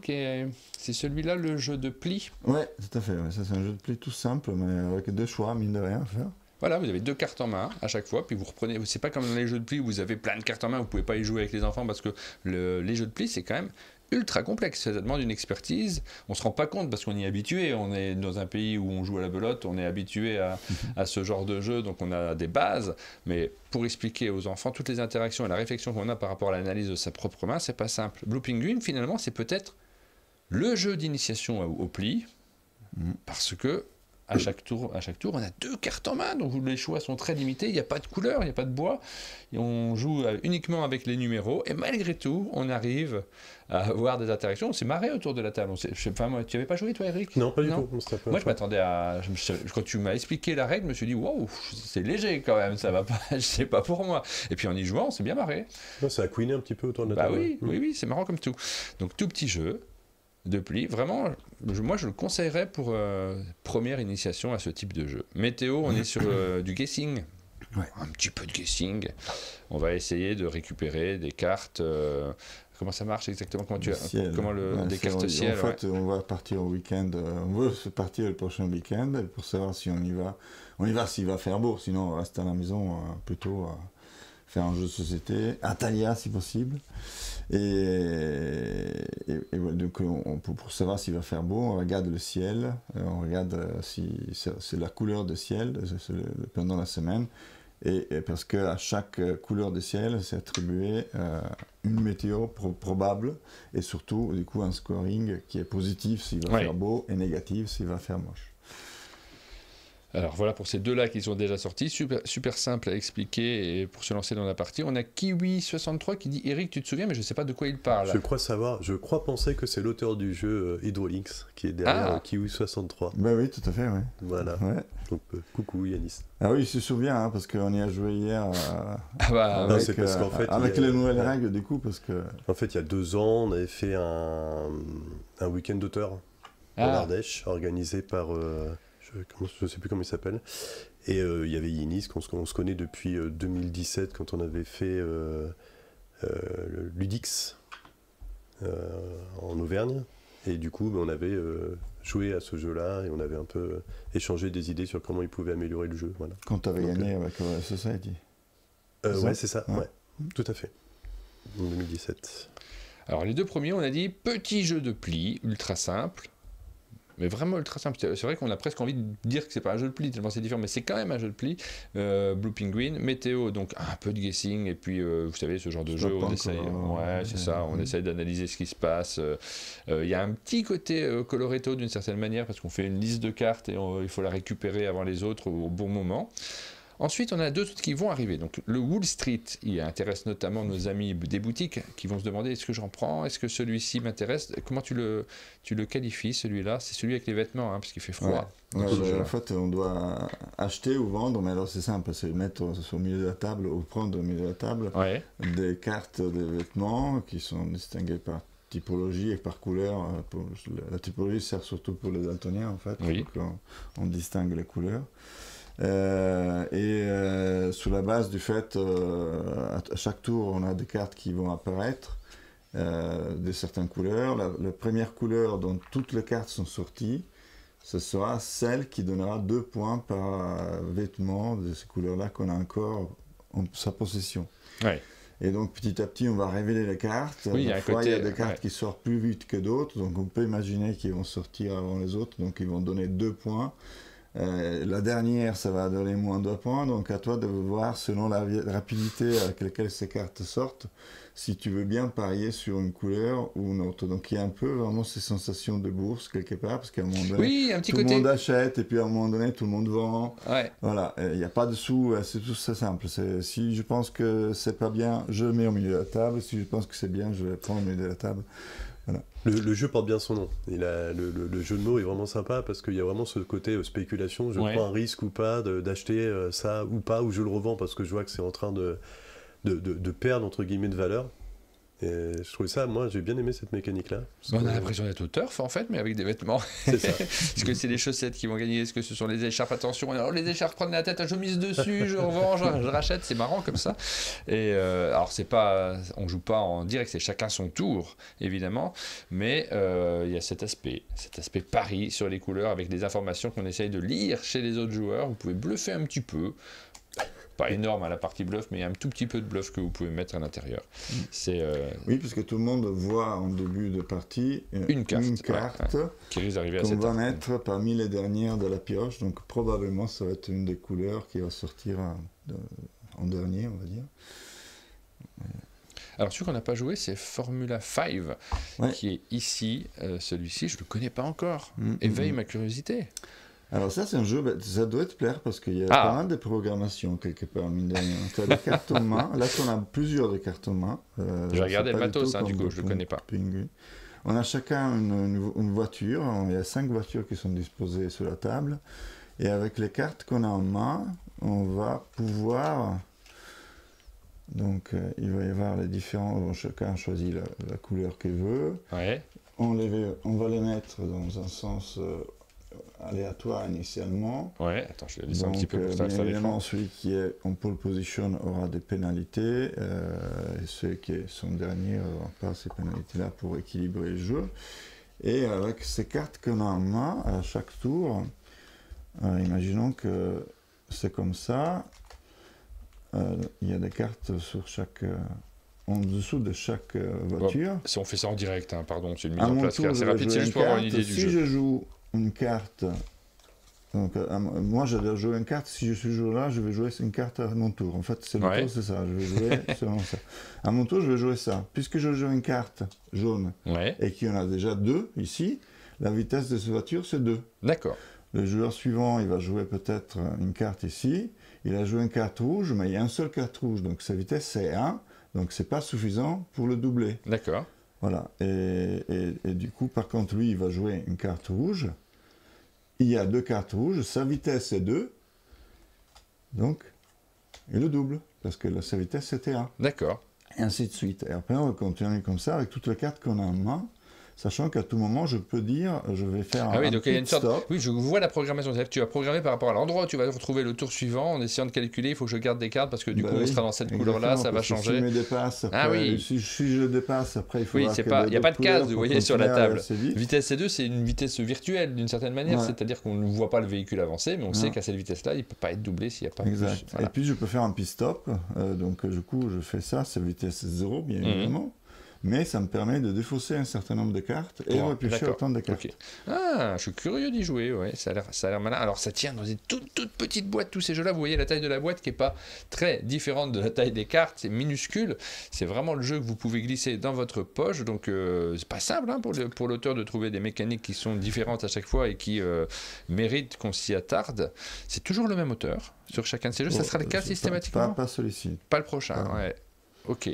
c'est celui-là, le jeu de pli. Ouais, tout à fait. Ouais. Ça, c'est un jeu de pli tout simple, mais avec 2 choix, mine de rien à faire. Voilà, vous avez 2 cartes en main à chaque fois, puis vous reprenez. C'est pas comme dans les jeux de pli où vous avez plein de cartes en main, vous pouvez pas y jouer avec les enfants parce que les jeux de pli, c'est quand même ultra complexe, ça demande une expertise. On se rend pas compte parce qu'on y est habitué, on est dans un pays où on joue à la belote, on est habitué à ce genre de jeu, donc on a des bases, mais pour expliquer aux enfants toutes les interactions et la réflexion qu'on a par rapport à l'analyse de sa propre main, c'est pas simple. Blue Penguin, finalement, c'est peut-être le jeu d'initiation au pli, parce que à chaque tour, on a 2 cartes en main, donc les choix sont très limités, il n'y a pas de couleur, il n'y a pas de bois, et on joue uniquement avec les numéros, et malgré tout, on arrive à avoir des interactions. On s'est marré autour de la table. Moi, tu n'avais pas joué, toi, Eric? Non, pas du tout. Moi, je m'attendais à... Quand tu m'as expliqué la règle, je me suis dit, waouh, c'est léger quand même, ça va pas, c'est pas pour moi. Et puis en y jouant, on s'est bien marré. Ouais, ça a couiné un petit peu autour de la table. Oui, c'est marrant comme tout. Donc, tout petit jeu de pli, vraiment, moi je le conseillerais pour première initiation à ce type de jeu. Météo, on est sur du guessing, un petit peu de guessing. On va essayer de récupérer des cartes. Comment ça marche exactement? Des cartes ciel. En fait, on va partir au week-end. On veut partir le prochain week-end pour savoir si on y va. On y va s'il va faire beau, sinon on reste à la maison plutôt. Faire un jeu de société, un Thalia si possible, et donc pour savoir s'il va faire beau, on regarde le ciel, on regarde si c'est la couleur de ciel pendant la semaine, et parce qu'à chaque couleur de ciel, c'est attribué une météo probable, et surtout du coup un scoring qui est positif s'il va faire beau, et négatif s'il va faire moche. Alors voilà pour ces 2-là qui sont déjà sortis, super simple à expliquer et pour se lancer dans la partie. On a Kiwi63 qui dit Eric, tu te souviens, mais je ne sais pas de quoi il parle. Je crois penser que c'est l'auteur du jeu Hydrolinks qui est derrière Kiwi63. Bah oui, tout à fait, ouais. Voilà. Ouais. Donc coucou Yanis. Ah oui, il se souvient parce qu'on y a joué hier. C'est parce qu'en fait, avec les nouvelles règles du coup, parce que. En fait, il y a 2 ans, on avait fait un week-end d'auteur en Ardèche organisé par. Je ne sais plus comment il s'appelle. Et il y avait Yanis, qu'on se connaît depuis 2017, quand on avait fait le Ludix en Auvergne. Et du coup, on avait joué à ce jeu-là et on avait un peu échangé des idées sur comment il pouvait améliorer le jeu. Voilà. Quand tu avais gagné avec Society. Ouais, c'est ça. Ouais. Tout à fait. En 2017. Alors, les 2 premiers, on a dit petit jeu de pli, ultra simple. Mais vraiment ultra simple. C'est vrai qu'on a presque envie de dire que c'est pas un jeu de pli, tellement c'est différent, mais c'est quand même un jeu de pli. Blue Penguin, Météo, donc un peu de guessing, et puis vous savez, ce genre de jeu, on essaye, on essaye d'analyser ce qui se passe. Il y a un petit côté coloretto d'une certaine manière, parce qu'on fait une liste de cartes et il faut la récupérer avant les autres au bon moment. Ensuite, on a 2 autres qui vont arriver. Donc, le Wall Street, il intéresse notamment nos amis des boutiques qui vont se demander est-ce que j'en prends, est-ce que celui-ci m'intéresse. Comment tu le qualifies, celui-là? C'est celui avec les vêtements, parce qu'il fait froid. En fait, on doit acheter ou vendre, mais alors c'est simple, c'est mettre au milieu de la table ou prendre au milieu de la table des cartes de vêtements qui sont distinguées par typologie et par couleur. La typologie sert surtout pour les daltoniens, en fait, donc on distingue les couleurs. Sous la base du fait à chaque tour on a des cartes qui vont apparaître de certaines couleurs. La première couleur dont toutes les cartes sont sorties, ce sera celle qui donnera 2 points par vêtement de ces couleurs-là qu'on a encore en sa possession. Et donc petit à petit on va révéler les cartes. Parfois il y a des cartes qui sortent plus vite que d'autres, donc on peut imaginer qu'ils vont sortir avant les autres, donc ils vont donner 2 points. La dernière, ça va donner moins 2 points, donc à toi de voir selon la rapidité avec laquelle ces cartes sortent, si tu veux bien parier sur une couleur ou une autre. Donc il y a un peu vraiment ces sensations de bourse quelque part, parce qu'à un moment donné, le monde achète et puis à un moment donné, tout le monde vend. Voilà, il n'y a pas de sous, c'est tout ça simple. Si je pense que c'est pas bien, je le mets au milieu de la table. Si je pense que c'est bien, je vais prendre au milieu de la table. Voilà. Le jeu porte bien son nom. Le jeu de mots est vraiment sympa parce qu'il y a vraiment ce côté spéculation. Je prends un risque ou pas d'acheter ça ou pas, ou je le revends parce que je vois que c'est en train de perdre entre guillemets de valeur. Et je trouvais ça, moi j'ai bien aimé cette mécanique-là. On a l'impression d'être au turf en fait, mais avec des vêtements. C'est ça. Est-ce que c'est les chaussettes qui vont gagner? Est-ce que ce sont les écharpes? Attention, alors les écharpes prennent la tête, je mise dessus, je revends, je rachète, c'est marrant comme ça. Et alors c'est pas, on joue pas en direct, c'est chacun son tour évidemment, mais il y a cet aspect pari sur les couleurs avec des informations qu'on essaye de lire chez les autres joueurs. Vous pouvez bluffer un petit peu. Pas énorme à la partie bluff, mais il y a un tout petit peu de bluff que vous pouvez mettre à l'intérieur. C'est Oui, parce que tout le monde voit en début de partie une carte qui risque d'arriver à qu'on cette va mettre parmi les dernières de la pioche. Donc probablement ça va être une des couleurs qui va sortir en dernier, on va dire. Alors celui qu'on n'a pas joué, c'est Formula 5, qui est ici. Celui-ci, je ne le connais pas encore. Éveille ma curiosité. Alors ça, c'est un jeu, ça doit te plaire parce qu'il y a pas mal de programmation quelque part, mine de rien. Tu as des cartes en main, là on a plusieurs de cartes en main. J'ai regardé le matos, du coup, je ne le connais pas. On a chacun une voiture, il y a 5 voitures qui sont disposées sur la table. Et avec les cartes qu'on a en main, on va pouvoir... Donc il va y avoir les différents, chacun choisit la couleur qu'il veut. Ouais. On va les mettre dans un sens... aléatoire initialement. Ouais, attends, je vais laisser un petit peu pour ça. Bien évidemment, celui qui est en pole position aura des pénalités et ceux qui sont derniers n'auront pas ces pénalités-là pour équilibrer le jeu. Et avec ces cartes qu'on a en main, à chaque tour, imaginons que c'est comme ça, il y a des cartes sur chaque... en dessous de chaque voiture. Bon, si on fait ça en direct, pardon, c'est une mise en place qui est assez rapide, c'est juste pour avoir une idée du jeu. Si je joue une carte, donc moi je dois jouer une carte, si je suis joué là, je vais jouer une carte à mon tour. En fait, c'est le tour, c'est ça, je vais jouer selon ça. À mon tour, je vais jouer ça. Puisque je joue une carte jaune et qu'il y en a déjà 2 ici, la vitesse de cette voiture, c'est 2. D'accord. Le joueur suivant, il va jouer peut-être une carte ici, il a joué une carte rouge, mais il y a une seule carte rouge, donc sa vitesse c'est 1, donc c'est pas suffisant pour le doubler. D'accord. Voilà, et du coup, par contre, lui, il va jouer une carte rouge. Il y a 2 cartes rouges, sa vitesse est 2, donc il le double, parce que sa vitesse c'était 1. D'accord. Et ainsi de suite. Et après, on va continuer comme ça, avec toutes les cartes qu'on a en main, sachant qu'à tout moment, je peux dire, je vais faire un donc il y a une sorte... stop. Oui, je vois la programmation. C'est-à-dire que tu vas programmer par rapport à l'endroit où tu vas retrouver le tour suivant, en essayant de calculer, il faut que je garde des cartes, parce que du coup, on sera dans cette couleur-là, ça va changer. Si je me dépasse, après, si je dépasse, après, il faut il n'y a pas de case, vous voyez, sur la table. Vitesse C2, c'est une vitesse virtuelle, d'une certaine manière, c'est-à-dire qu'on ne voit pas le véhicule avancer, mais on sait qu'à cette vitesse-là, il ne peut pas être doublé s'il n'y a pas plus. Voilà. Et puis, je peux faire un pit stop, donc du coup, je fais ça, c'est vitesse 0, bien évidemment. Mais ça me permet de défausser un certain nombre de cartes et repêcher autant de cartes. Okay. Ah, je suis curieux d'y jouer, ouais, ça a l'air malin. Alors ça tient dans une toute petite boîte, tous ces jeux-là, vous voyez la taille de la boîte qui n'est pas très différente de la taille des cartes, c'est minuscule, c'est vraiment le jeu que vous pouvez glisser dans votre poche, donc c'est pas simple pour l'auteur de trouver des mécaniques qui sont différentes à chaque fois et qui méritent qu'on s'y attarde. C'est toujours le même auteur sur chacun de ces jeux, ça sera le cas systématiquement? Pas celui-ci. Pas le prochain, ouais. Ok.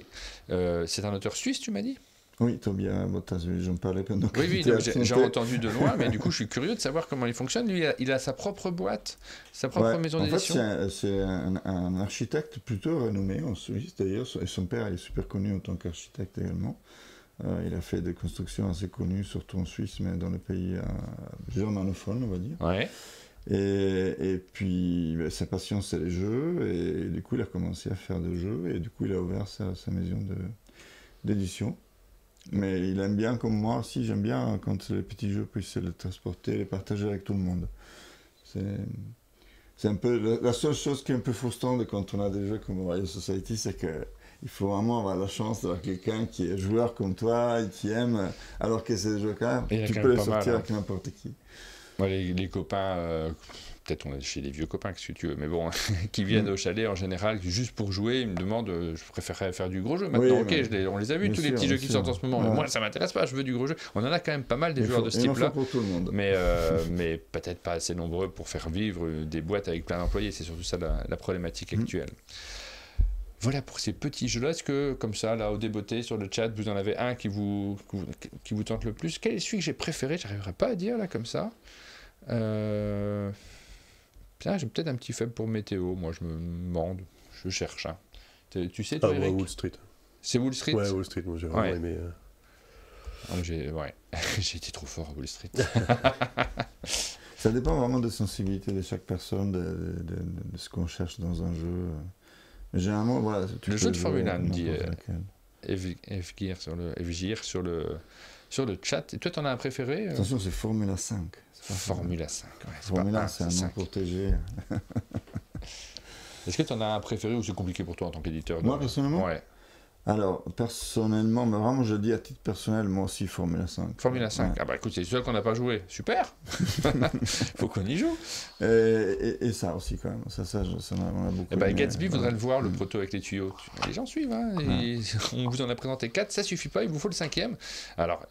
C'est un auteur suisse, tu m'as dit? Oui, Tobias Bottas, j'en parlais pendant que Oui, j'ai entendu de loin, mais du coup, je suis curieux de savoir comment il fonctionne. Lui, il a sa propre boîte, sa propre maison d'édition. En fait, c'est un architecte plutôt renommé en Suisse, d'ailleurs, et son père est super connu en tant qu'architecte également. Il a fait des constructions assez connues, surtout en Suisse, mais dans les pays germanophones, on va dire. Ouais. Et puis, sa passion, c'est les jeux, et du coup, il a commencé à faire des jeux, et du coup, il a ouvert sa maison d'édition. Mais il aime bien, comme moi aussi, j'aime bien quand les petits jeux puissent les transporter, les partager avec tout le monde. C'est un peu la seule chose qui est un peu frustrante quand on a des jeux comme Mario Society, c'est qu'il faut vraiment avoir la chance d'avoir quelqu'un qui est joueur comme toi et qui aime, alors que c'est des jeux quand même, tu peux les sortir avec n'importe qui. Ouais, les copains, peut-être on est chez les vieux copains, que tu veux, mais bon, qui viennent au chalet en général, juste pour jouer, ils me demandent, je préférerais faire du gros jeu. Maintenant, on les a vus, tous les petits jeux qui sortent en ce moment. Ouais. Moi, ça m'intéresse pas, je veux du gros jeu. On en a quand même pas mal des joueurs de ce type-là, mais peut-être pas assez nombreux pour faire vivre des boîtes avec plein d'employés. C'est surtout ça la problématique actuelle. Voilà pour ces petits jeux-là. Est-ce que, comme ça, là, au débeauté sur le chat, vous en avez un qui vous tente le plus? Quel est celui que j'ai préféré? J'arriverai pas à dire, là, comme ça. J'ai peut-être un petit faible pour Météo. Moi, je me demande. Je cherche. Tu sais, toi, Eric? Wall Street. C'est Wall Street? Ouais, Wall Street, moi j'ai vraiment aimé. Ouais. J'ai été trop fort à Wall Street. Ça dépend vraiment de sensibilité de chaque personne, de ce qu'on cherche dans un jeu. Mais généralement, voilà. Le jeu de Formule 1, dit F-Gear sur le chat. Et toi, t'en as un préféré? Attention, c'est Formula 5. Formula 5, ouais. Formula, c'est un nom protégé. Est-ce que t'en as un préféré ou c'est compliqué pour toi en tant qu'éditeur? Moi, personnellement? Ouais. Alors, personnellement, mais vraiment, je dis à titre personnel, moi aussi, Formula 5. Formula 5, ouais. Ah bah écoute, c'est celui qu'on n'a pas joué. Super. Faut qu'on y joue. Et ça aussi, quand même. Ça on a beaucoup. Et bah, Gatsby voudrait le voir, le proto avec les tuyaux. Les gens suivent, hein. On vous en a présenté 4, ça suffit pas, il vous faut le 5e. Alors,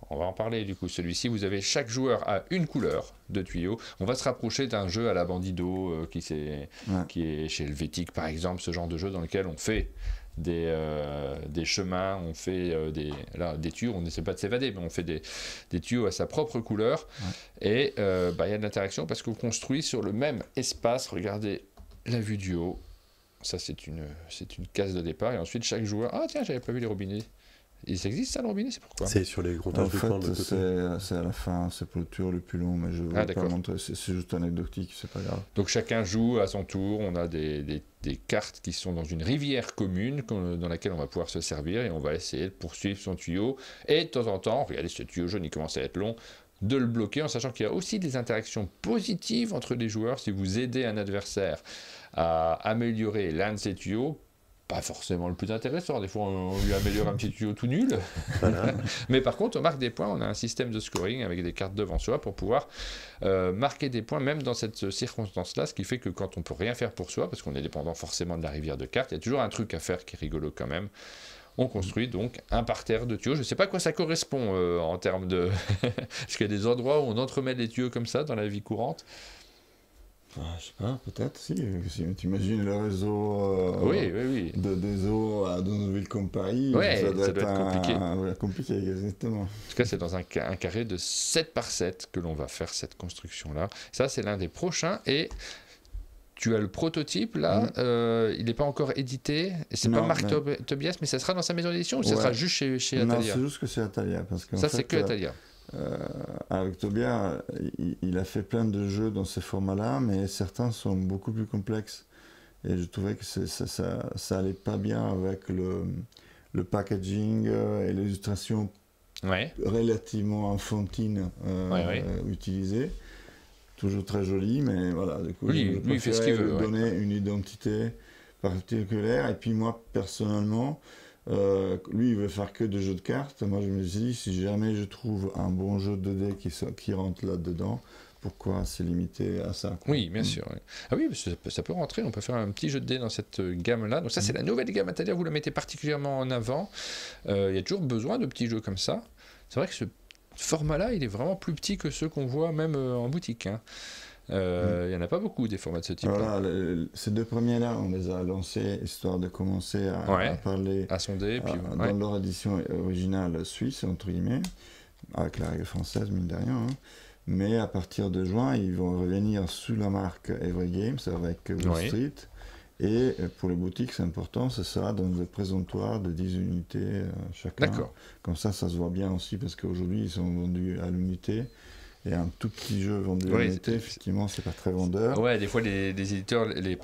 on va en parler du coup. Celui-ci, vous avez chaque joueur a une couleur de tuyaux. On va se rapprocher d'un jeu à la Bandido qui est chez Helvétique, par exemple, ce genre de jeu dans lequel on fait des chemins, on fait des tuyaux, on n'essaie pas de s'évader, mais on fait des tuyaux à sa propre couleur. Et il y a de l'interaction parce qu'on construit sur le même espace. Regardez la vue du haut. Ça, c'est une case de départ. Et ensuite, chaque joueur... Ah tiens, j'avais pas vu les robinets. Il existe ça, le robinet? C'est pourquoi? C'est sur les comptages de points de côté. C'est à la fin, c'est pour le tour le plus long, mais je ne vais pas montrer, c'est juste anecdotique, c'est pas grave. Donc chacun joue à son tour, on a des cartes qui sont dans une rivière commune dans laquelle on va pouvoir se servir et on va essayer de poursuivre son tuyau. Et de temps en temps, regardez ce tuyau jaune, il commence à être long, de le bloquer en sachant qu'il y a aussi des interactions positives entre les joueurs. Si vous aidez un adversaire à améliorer l'un de ses tuyaux, pas forcément le plus intéressant, des fois on lui améliore un petit tuyau tout nul, voilà. Mais par contre on marque des points, on a un système de scoring avec des cartes devant soi pour pouvoir marquer des points même dans cette circonstance-là, ce qui fait que quand on peut rien faire pour soi, parce qu'on est dépendant forcément de la rivière de cartes, il y a toujours un truc à faire qui est rigolo quand même. On construit donc un parterre de tuyaux. Je ne sais pas à quoi ça correspond en termes de... Est-ce qu'il y a des endroits où on entremêle les tuyaux comme ça dans la vie courante? Je sais pas, peut-être, si tu imagines le réseau oui. des eaux à une ville comme Paris, ça doit être compliqué. Compliqué, exactement. En tout cas, c'est dans un carré de 7 par 7 que l'on va faire cette construction-là. Ça, c'est l'un des prochains. Et tu as le prototype, là, il n'est pas encore édité. C'est pas Marc Tobias, mais ça sera dans sa maison d'édition ou ça sera juste chez Atalia? Non, c'est juste que c'est Atalia. Parce ça, c'est que Atalia. Avec Tobias, il a fait plein de jeux dans ces formats-là, mais certains sont beaucoup plus complexes. Et je trouvais que ça allait pas bien avec le packaging et l'illustration relativement enfantine utilisée. Toujours très jolie, mais voilà. Du coup, lui, il fait ce qu'il veut. Donner une identité particulière. Et puis moi, personnellement, lui il veut faire que des jeux de cartes. Moi je me suis dit, si jamais je trouve un bon jeu de dés qui rentre là-dedans, pourquoi se limiter à ça, quoi. Oui, bien sûr. Ah oui, ça peut rentrer, on peut faire un petit jeu de dés dans cette gamme-là. Donc ça c'est la nouvelle gamme, c'est-à-dire vous la mettez particulièrement en avant. Il y a toujours besoin de petits jeux comme ça. C'est vrai que ce format-là, il est vraiment plus petit que ceux qu'on voit même en boutique, hein. Il n'y en a pas beaucoup des formats de ce type. Voilà, ces deux premiers-là, on les a lancés histoire de commencer à parler, à sonder, puis, dans leur édition originale suisse, entre guillemets, avec la règle française, mine de rien. Hein. Mais à partir de juin, ils vont revenir sous la marque Every Games avec Wall Street. Et pour les boutiques, c'est important, ce sera dans des présentoirs de 10 unités chacun. D'accord. Comme ça se voit bien aussi, parce qu'aujourd'hui, ils sont vendus à l'unité. Et un tout petit jeu vendu à l'unité, effectivement, c'est pas très vendeur. Ouais, des fois, les éditeurs, les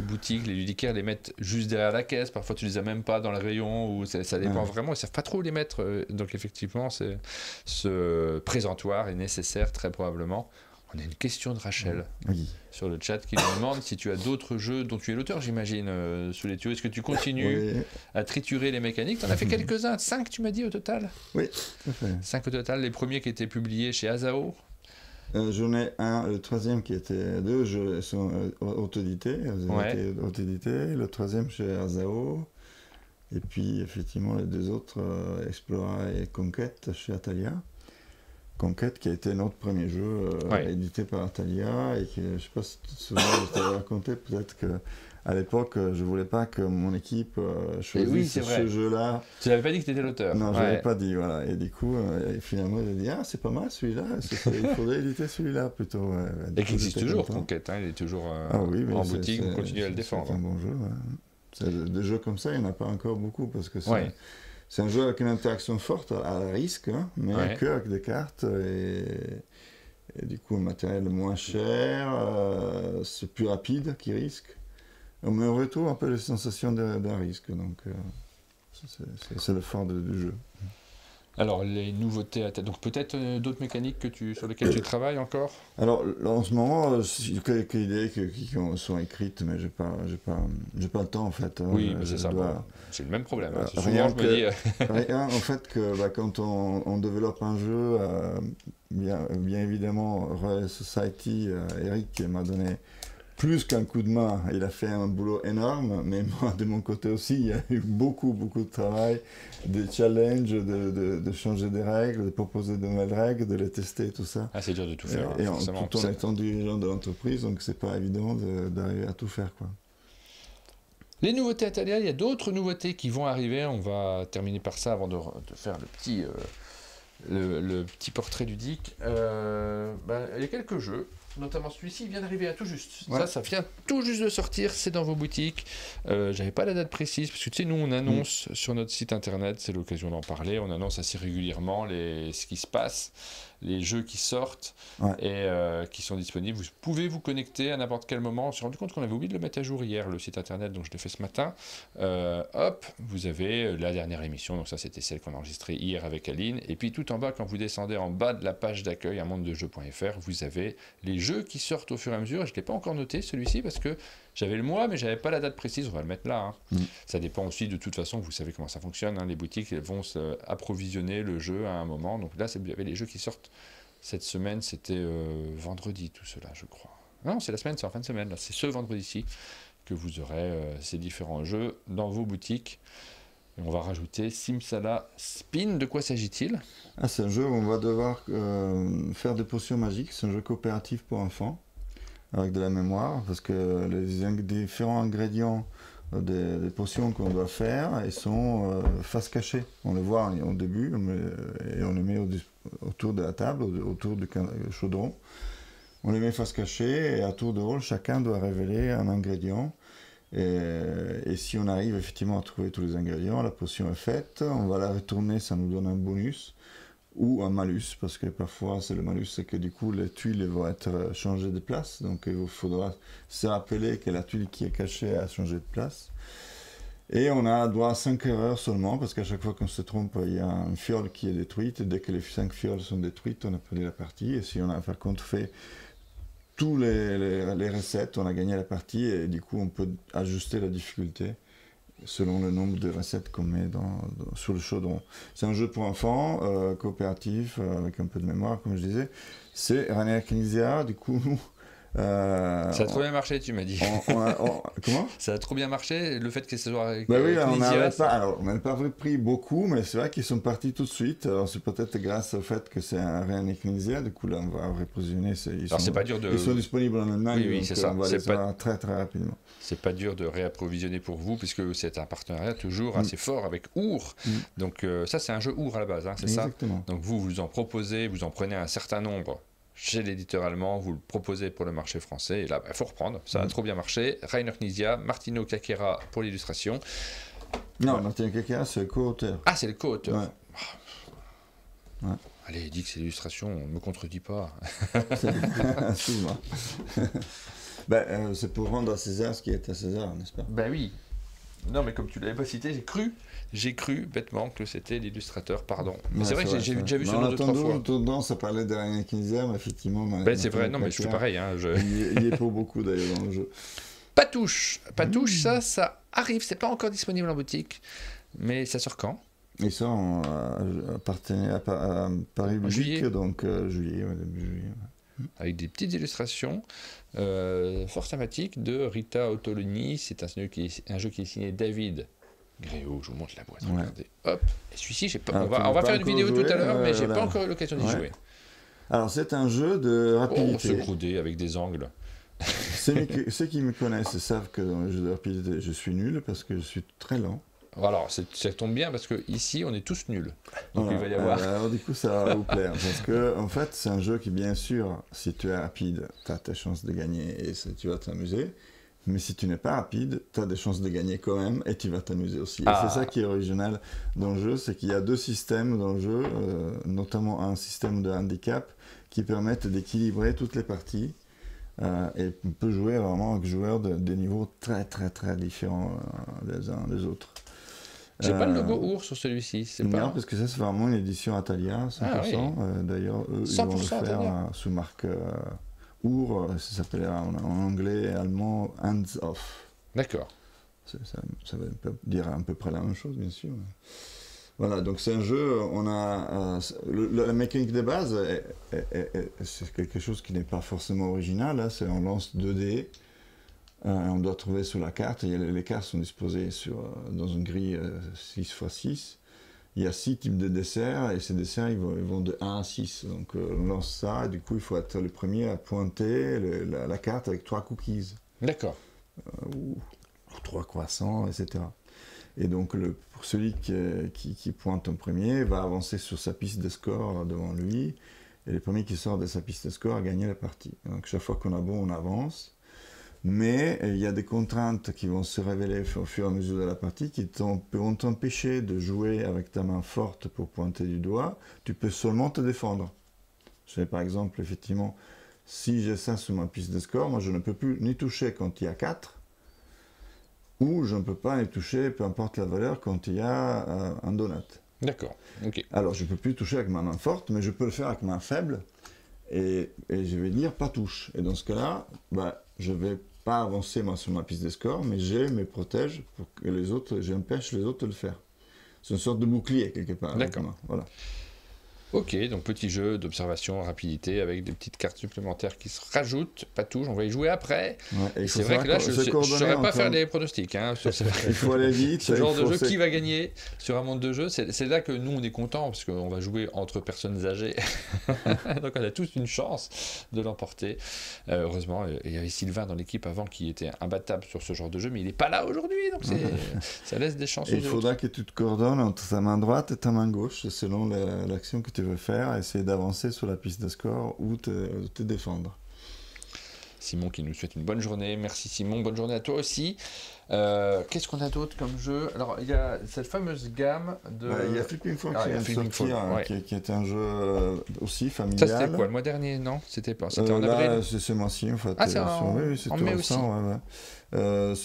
boutiques, les ludicaires les mettent juste derrière la caisse. Parfois, tu les as même pas dans le rayon, ou ça dépend vraiment. Ils savent pas trop où les mettre. Donc, effectivement, ce présentoir est nécessaire, très probablement. On a une question de Rachel sur le chat qui nous demande si tu as d'autres jeux dont tu es l'auteur, j'imagine, sous les tuyaux. Est-ce que tu continues à triturer les mécaniques? Tu en as fait quelques-uns, 5 tu m'as dit au total? Oui, tout à fait. 5 au total, les premiers qui étaient publiés chez Azao? J'en ai un, le troisième qui était... Deux jeux sont auto-édités, le troisième chez Azao. Et puis, effectivement, les deux autres, Explora et Conquête chez Atalia. Conquête qui a été notre premier jeu édité par Atalia et qui, je ne sais pas si tu te souviens, je t'avais raconté peut-être qu'à l'époque je ne voulais pas que mon équipe choisisse ce jeu-là. Tu n'avais pas dit que tu étais l'auteur? Non, je n'avais pas dit, voilà. Et du coup, finalement, il a dit, c'est pas mal celui-là, il faudrait éditer celui-là plutôt. Et qui existe toujours, Conquête, il est toujours en boutique, vous continuez à le défendre. C'est un bon jeu, Des jeux comme ça, il n'y en a pas encore beaucoup parce que c'est un jeu avec une interaction forte à risque, hein, mais que avec des cartes et du coup un matériel moins cher, c'est plus rapide qui risque. Mais on retrouve un peu les sensations d'un risque, donc c'est le fort du jeu. Alors, les nouveautés, donc peut-être d'autres mécaniques sur lesquelles tu travailles encore? Alors, en ce moment, j'ai quelques idées qui sont écrites, mais j'ai pas le temps, en fait. Oui, mais c'est ça. C'est le même problème. Hein. Rien souvent, je me dis... rien, en fait, que quand on développe un jeu, bien évidemment, Royal Society, Eric m'a donné plus qu'un coup de main. Il a fait un boulot énorme, mais moi, de mon côté aussi, il y a eu beaucoup de travail, des challenges, de changer des règles, de proposer de nouvelles règles, de les tester, tout ça. Ah, c'est dur de tout faire, et forcément. Tout en étant dirigeant de l'entreprise, donc c'est pas évident d'arriver à tout faire, quoi. Les nouveautés Athalia, il y a d'autres nouveautés qui vont arriver. On va terminer par ça avant de faire le petit portrait ludique. Il y a quelques jeux. Notamment celui-ci, il vient d'arriver à tout juste. Ouais. Ça vient tout juste de sortir, c'est dans vos boutiques. J'avais pas la date précise, parce que tu sais, nous on annonce sur notre site internet, c'est l'occasion d'en parler, on annonce assez régulièrement ce qui se passe, les jeux qui sortent et qui sont disponibles. Vous pouvez vous connecter à n'importe quel moment. On s'est rendu compte qu'on avait oublié de le mettre à jour hier, le site internet, donc je l'ai fait ce matin. Hop, vous avez la dernière émission, donc ça c'était celle qu'on a enregistrée hier avec Aline. Et puis tout en bas, quand vous descendez en bas de la page d'accueil à mondedejeux.fr, vous avez les jeux qui sortent au fur et à mesure. Je ne l'ai pas encore noté celui-ci parce que j'avais le mois mais j'avais pas la date précise, on va le mettre là. Hein. Ça dépend aussi de toute façon, vous savez comment ça fonctionne, hein. Les boutiques vont approvisionner le jeu à un moment, donc là vous avez les jeux qui sortent cette semaine, c'était vendredi tout cela je crois. Non, c'est la semaine, c'est en fin de semaine, là. C'est ce vendredi-ci que vous aurez ces différents jeux dans vos boutiques. Et on va rajouter Simsala Spin. De quoi s'agit-il? C'est un jeu où on va devoir faire des potions magiques. C'est un jeu coopératif pour enfants, avec de la mémoire, parce que les différents ingrédients des potions qu'on doit faire, ils sont face cachée. On les voit au début, et on les met autour de la table, autour du chaudron. On les met face cachée, et à tour de rôle, chacun doit révéler un ingrédient. Et si on arrive effectivement à trouver tous les ingrédients, la potion est faite, on va la retourner, ça nous donne un bonus ou un malus, parce que parfois c'est le malus, c'est que du coup les tuiles vont être changées de place, donc il faudra se rappeler que la tuile qui est cachée a changé de place. Et on a droit à 5 erreurs seulement, parce qu'à chaque fois qu'on se trompe, il y a une fiole qui est détruite, et dès que les 5 fioles sont détruites, on a perdu la partie, et si on a par contre fait tous les recettes, on a gagné la partie et du coup on peut ajuster la difficulté selon le nombre de recettes qu'on met sur le chaudron. C'est un jeu pour enfants, coopératif, avec un peu de mémoire comme je disais. C'est Rainer Knizia, du coup ça a trop bien marché, tu m'as dit. Comment? Ça a trop bien marché, le fait que ce soit avec oui, on n'a pas pris beaucoup, mais c'est vrai qu'ils sont partis tout de suite. Alors c'est peut-être grâce au fait que c'est un Rainer Knizia, du coup là on va repositionner. Ils sont disponibles en Allemagne, oui, donc c'est ça. On va les voir très très rapidement. C'est pas dur de réapprovisionner pour vous, puisque c'est un partenariat toujours assez fort avec Our. Donc ça c'est un jeu Our à la base, hein, c'est ça? Donc vous en proposez, vous en prenez un certain nombre chez l'éditeur allemand, vous le proposez pour le marché français, et là, il faut reprendre, ça a trop bien marché. Rainer Knizia, Martino Kakera pour l'illustration. Non, Martino Kakera, c'est le co-auteur. Ah, c'est le co-auteur. Ouais. Allez, dis que c'est l'illustration, on ne me contredit pas. Excuse-moi. C'est pour rendre à César ce qui est à César, n'est-ce pas? Ben oui. Non, mais comme tu ne l'avais pas cité, j'ai cru bêtement que c'était l'illustrateur, pardon. Mais c'est vrai que j'ai déjà vu ce nom 2-3 fois. Tendance à parler de Rainer Knizia, mais effectivement... c'est vrai, non, mais je fais pareil. Hein, il y est pour beaucoup, d'ailleurs, dans le jeu. Patouche, ça arrive, c'est pas encore disponible en boutique, mais ça sort quand? Il sort à Paris Ludique, donc juillet, début juillet. Avec des petites illustrations fort sympathiques de Rita Ottolini. C'est un jeu qui est signé David Gréau. Je vous montre la boîte. Ouais. Regardez. Hop. Et celui-ci, on va faire une vidéo tout à l'heure, mais j'ai pas encore eu l'occasion d'y jouer. Alors c'est un jeu de rapidité. Se grouder avec des angles. Ceux qui me connaissent savent que dans le jeu de rapidité, je suis nul parce que je suis très lent. Alors, ça tombe bien parce que ici on est tous nuls. Donc il va y avoir. Alors du coup, ça va vous plaire parce que en fait, c'est un jeu qui, bien sûr, si tu es rapide, tu as tes chances de gagner et tu vas t'amuser. Mais si tu n'es pas rapide, tu as des chances de gagner quand même et tu vas t'amuser aussi. Et Ah. c'est ça qui est original dans le jeu, c'est qu'il y a 2 systèmes dans le jeu, notamment un système de handicap qui permettent d'équilibrer toutes les parties. Et on peut jouer vraiment avec joueurs de niveaux très très très différents les uns des autres. J'ai pas le logo ours sur celui-ci. C'est Non, pas... parce que ça c'est vraiment une édition Atalia, 100%. Ah, oui. D'ailleurs, eux, ils 100% vont le faire Atalia. sous marque Our, ça s'appelle en anglais et allemand Hands Off. D'accord. Ça veut dire à peu près la même chose, bien sûr. Voilà, donc c'est un jeu, on a la mécanique de base, c'est quelque chose qui n'est pas forcément original, hein, c'est on lance 2 dés, on doit trouver sur la carte, et les cartes sont disposées dans une grille 6x6, il y a 6 types de desserts, et ces desserts ils vont de 1 à 6, donc on lance ça, et du coup il faut être le premier à pointer la carte avec 3 cookies, D'accord. ou 3 croissants, etc. Et donc, pour celui qui pointe en premier, va avancer sur sa piste de score devant lui. Et le premier qui sort de sa piste de score a gagné la partie. Donc, chaque fois qu'on a bon, on avance. Mais il y a des contraintes qui vont se révéler au fur et à mesure de la partie qui vont t'empêcher de jouer avec ta main forte pour pointer du doigt. Tu peux seulement te défendre. Par exemple, effectivement, si j'ai ça sur ma piste de score, moi je ne peux plus ni toucher quand il y a 4. Ou je ne peux pas les toucher, peu importe la valeur, quand il y a un donut. D'accord. Ok. Alors, je ne peux plus toucher avec ma main forte, mais je peux le faire avec ma main faible, et je vais dire pas touche. Et dans ce cas-là, je ne vais pas avancer sur ma piste de score, mais je me protège pour que j'empêche les autres de le faire. C'est une sorte de bouclier, quelque part. D'accord. Voilà. Ok, donc petit jeu d'observation, rapidité, avec des petites cartes supplémentaires qui se rajoutent. Pas touche, on va y jouer après. Ouais, c'est vrai que là, je ne saurais pas faire des pronostics. Hein, sur il faut aller vite. Ce genre de jeu, qui va gagner sur un monde de jeu, c'est là que nous, on est contents, parce qu'on va jouer entre personnes âgées. Donc on a tous une chance de l'emporter. Heureusement, il y avait Sylvain dans l'équipe avant qui était imbattable sur ce genre de jeu, mais il n'est pas là aujourd'hui, donc ça laisse des chances aux autres. Il faudra que tu te coordonnes entre ta main droite et ta main gauche, selon l'action que tu veux faire, essayer d'avancer sur la piste de score ou te défendre. Simon qui nous souhaite une bonne journée. Merci Simon, bonne journée à toi aussi. Qu'est-ce qu'on a d'autre comme jeu? Alors il y a cette fameuse gamme de... il y a Flipping Frog qui est un jeu aussi familial. Ça c'était quoi, le mois dernier? Non, c'était pas. C'était en avril. C'est ce mois-ci en fait. Ah, c'est en mai aussi.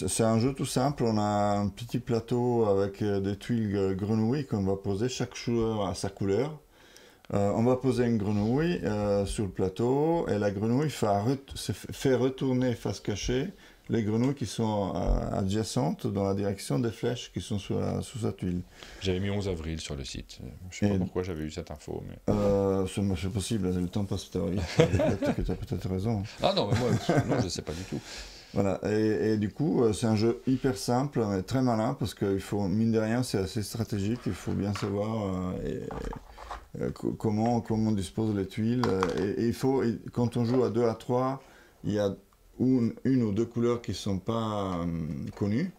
C'est un jeu tout simple. On a un petit plateau avec des tuiles grenouilles qu'on va poser. Chaque joueur a sa couleur. On va poser une grenouille sur le plateau et la grenouille fait retourner face cachée les grenouilles qui sont adjacentes dans la direction des flèches qui sont sous sa tuile. J'avais mis 11 avril sur le site. Je ne sais pas pourquoi j'avais eu cette info. Mais... c'est possible, le temps passe très vite. Peut-être que tu as peut-être raison. Ah non, mais moi, non, je ne sais pas du tout. Voilà, et du coup, c'est un jeu hyper simple, mais très malin, parce qu'il faut, mine de rien, c'est assez stratégique, il faut bien savoir comment on dispose les tuiles. Et quand on joue à 2 à 3, il y a une ou deux couleurs qui ne sont pas connues.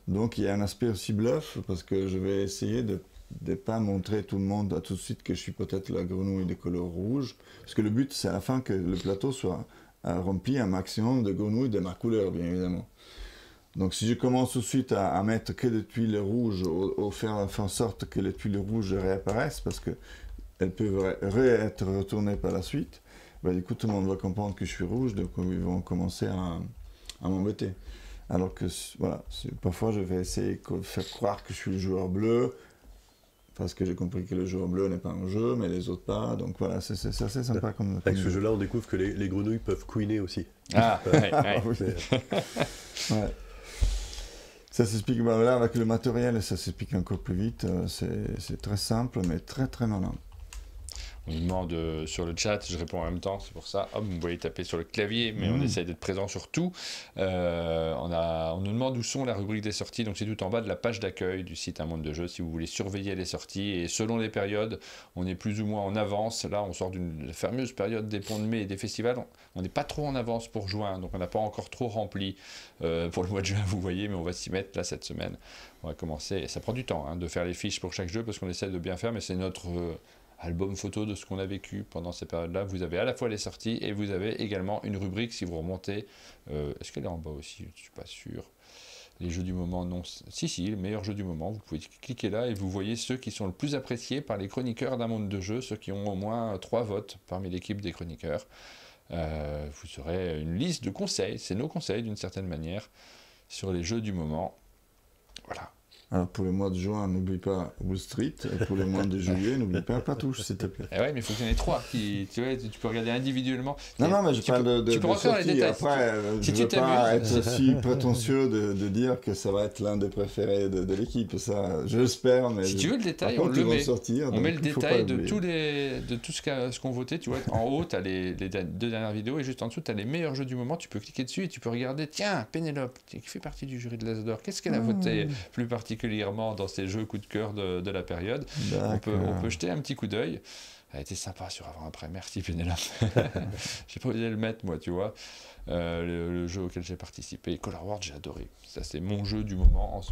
Donc il y a un aspect aussi bluff, parce que je vais essayer de ne pas montrer tout le monde à tout de suite que je suis peut-être la grenouille de couleur rouge. Parce que le but, c'est à la fin que le plateau soit rempli un maximum de grenouilles de ma couleur, bien évidemment. Donc si je commence tout de suite à mettre que des tuiles rouges, ou faire en sorte que les tuiles rouges réapparaissent, parce qu'elles peuvent être retournées par la suite, du coup tout le monde va comprendre que je suis rouge, donc ils vont commencer à m'embêter. Alors que voilà, parfois je vais essayer de faire croire que je suis le joueur bleu, parce que j'ai compris que le joueur bleu n'est pas un jeu, mais les autres pas, donc voilà, c'est assez sympa comme avec ce jeu-là, on découvre que les grenouilles peuvent queener aussi. Ah, ouais. Ouais. Ça s'explique, là avec le matériel, ça s'explique encore plus vite, c'est très simple, mais très très malin. On nous demande sur le chat, je réponds en même temps, c'est pour ça. Hop, vous voyez taper sur le clavier, mais on essaye d'être présent sur tout. On nous demande où sont la rubrique des sorties, donc c'est tout en bas de la page d'accueil du site Un Monde de Jeux, si vous voulez surveiller les sorties. Et selon les périodes, on est plus ou moins en avance. Là, on sort d'une fameuse période des ponts de mai et des festivals. On n'est pas trop en avance pour juin, donc on n'a pas encore trop rempli pour le mois de juin, vous voyez, mais on va s'y mettre là cette semaine. On va commencer, et ça prend du temps de faire les fiches pour chaque jeu, parce qu'on essaie de bien faire, mais c'est notre... album photo de ce qu'on a vécu pendant ces périodes-là. Vous avez à la fois les sorties et vous avez également une rubrique si vous remontez. Est-ce qu'elle est en bas aussi? Je ne suis pas sûr. Les jeux du moment, non. Si, les meilleurs jeux du moment. Vous pouvez cliquer là et vous voyez ceux qui sont le plus appréciés par les chroniqueurs d'un monde de jeu, ceux qui ont au moins 3 votes parmi l'équipe des chroniqueurs. Vous aurez une liste de conseils, c'est nos conseils d'une certaine manière, sur les jeux du moment. Voilà. Alors pour le mois de juin, n'oublie pas Wall Street, et pour le mois de juillet, n'oublie pas Patouche, s'il te plaît. Eh ouais, mais il faut qu'il y en ait 3. Tu peux regarder individuellement. Non, mais je parle de tu peux refaire les sorties. détails. Après, je ne veux pas être si prétentieux de dire que ça va être l'un des préférés de l'équipe. Ça, je l'espère. Mais si tu veux le détail, contre, on le met. Sortir, on met le détail de tout ce qu'on votait. Tu vois, en haut, tu as les 2 dernières vidéos et juste en dessous, tu as les meilleurs jeux du moment. Tu peux cliquer dessus et tu peux regarder. Tiens, Pénélope, qui fait partie du jury de l'As d'Or, qu'est-ce qu'elle a voté plus particulièrement dans ces jeux coup de cœur de la période. On peut jeter un petit coup d'œil. Elle a été sympa sur avant-après. Merci Pénélope. J'ai pas osé le mettre, moi, tu vois. Le jeu auquel j'ai participé, Color World, j'ai adoré. Ça, c'est mon jeu du moment.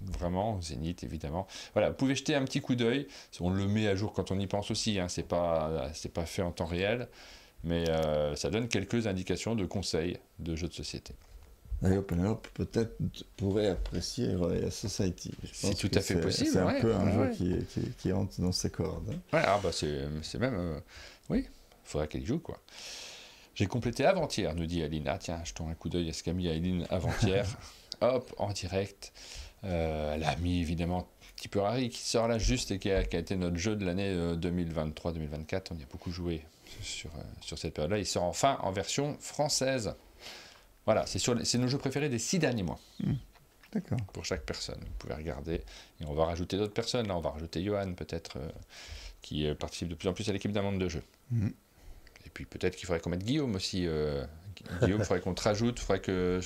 Vraiment, Zénith, évidemment. Voilà, vous pouvez jeter un petit coup d'œil. On le met à jour quand on y pense aussi. Hein. C'est pas fait en temps réel. Mais ça donne quelques indications de conseils de jeux de société. D'ailleurs, Penelope peut-être pourrait apprécier Royal Society. C'est tout à fait possible. C'est un peu un jeu qui entre dans ses cordes. Hein. Ouais, c'est même... oui, il faudra qu'elle y joue, quoi. J'ai complété avant-hier, nous dit Aline. Ah tiens, jetons un coup d'œil à ce qu'a mis Aline avant-hier. Hop, en direct. Elle a mis évidemment un petit peu Harry qui sort là juste et qui a été notre jeu de l'année 2023-2024. On y a beaucoup joué sur cette période-là. Il sort enfin en version française. Voilà, c'est nos jeux préférés des 6 derniers mois. D'accord. Pour chaque personne. Vous pouvez regarder. Et on va rajouter d'autres personnes. Là, on va rajouter Johan, peut-être, qui participe de plus en plus à l'équipe d'un monde de jeu. Et puis peut-être qu'il faudrait qu'on mette Guillaume aussi. Guillaume, il faudrait qu'on te rajoute. Il faudrait que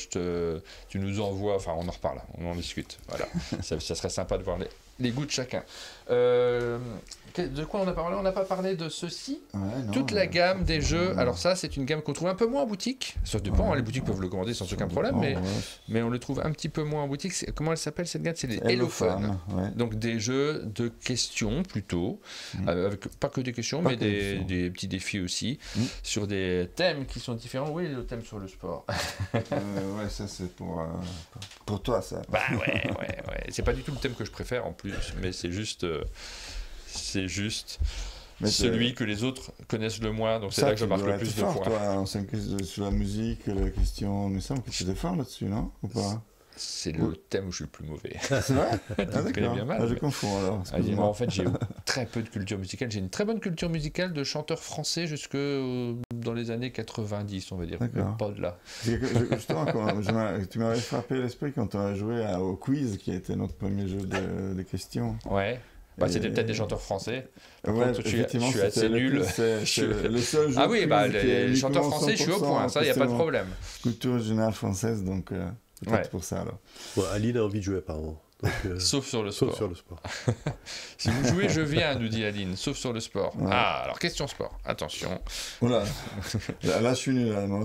tu nous envoies. Enfin, on en reparle. On en discute. Voilà. ça serait sympa de voir les goûts de chacun. De quoi on a parlé? On n'a pas parlé de ceci. Toute la gamme des jeux. Alors ça, c'est une gamme qu'on trouve un peu moins en boutique. Ça dépend, les boutiques peuvent le commander sans aucun problème, mais on le trouve un petit peu moins en boutique. Comment elle s'appelle cette gamme? C'est les Hellophone. Donc des jeux de questions plutôt, avec pas que des questions, mais des petits défis aussi, sur des thèmes qui sont différents. Oui, le thème sur le sport. Ouais, ça c'est pour toi ça. Bah ouais. C'est pas du tout le thème que je préfère en plus, mais c'est juste celui que les autres connaissent le moins, donc c'est là que je marque le plus de points. Toi, sur la musique, la question, il me semble que tu es fort là-dessus, non? Ou pas? C'est le thème où je suis le plus mauvais. C'est vrai? Tu connais bien mal. Je confonds alors. En fait, j'ai très peu de culture musicale. J'ai une très bonne culture musicale de chanteurs français jusque dans les années 90, on va dire. Pas de là. Justement, tu m'avais frappé l'esprit quand on a joué au quiz, qui était notre premier jeu de questions. Ouais. C'était peut-être des chanteurs français. Ouais, contre, je suis assez nul. C'est le seul jeu. Ah oui, les chanteurs français, je suis au point. Ça, il n'y a pas de problème. Culture générale française, donc peut-être pour ça alors. Bon, Aline a envie de jouer apparemment. Donc, sauf sur le sport. Si vous jouez, je viens, nous dit Aline, sauf sur le sport. Ouais. Ah, alors question sport, attention. Oula, là je suis nul, là, non,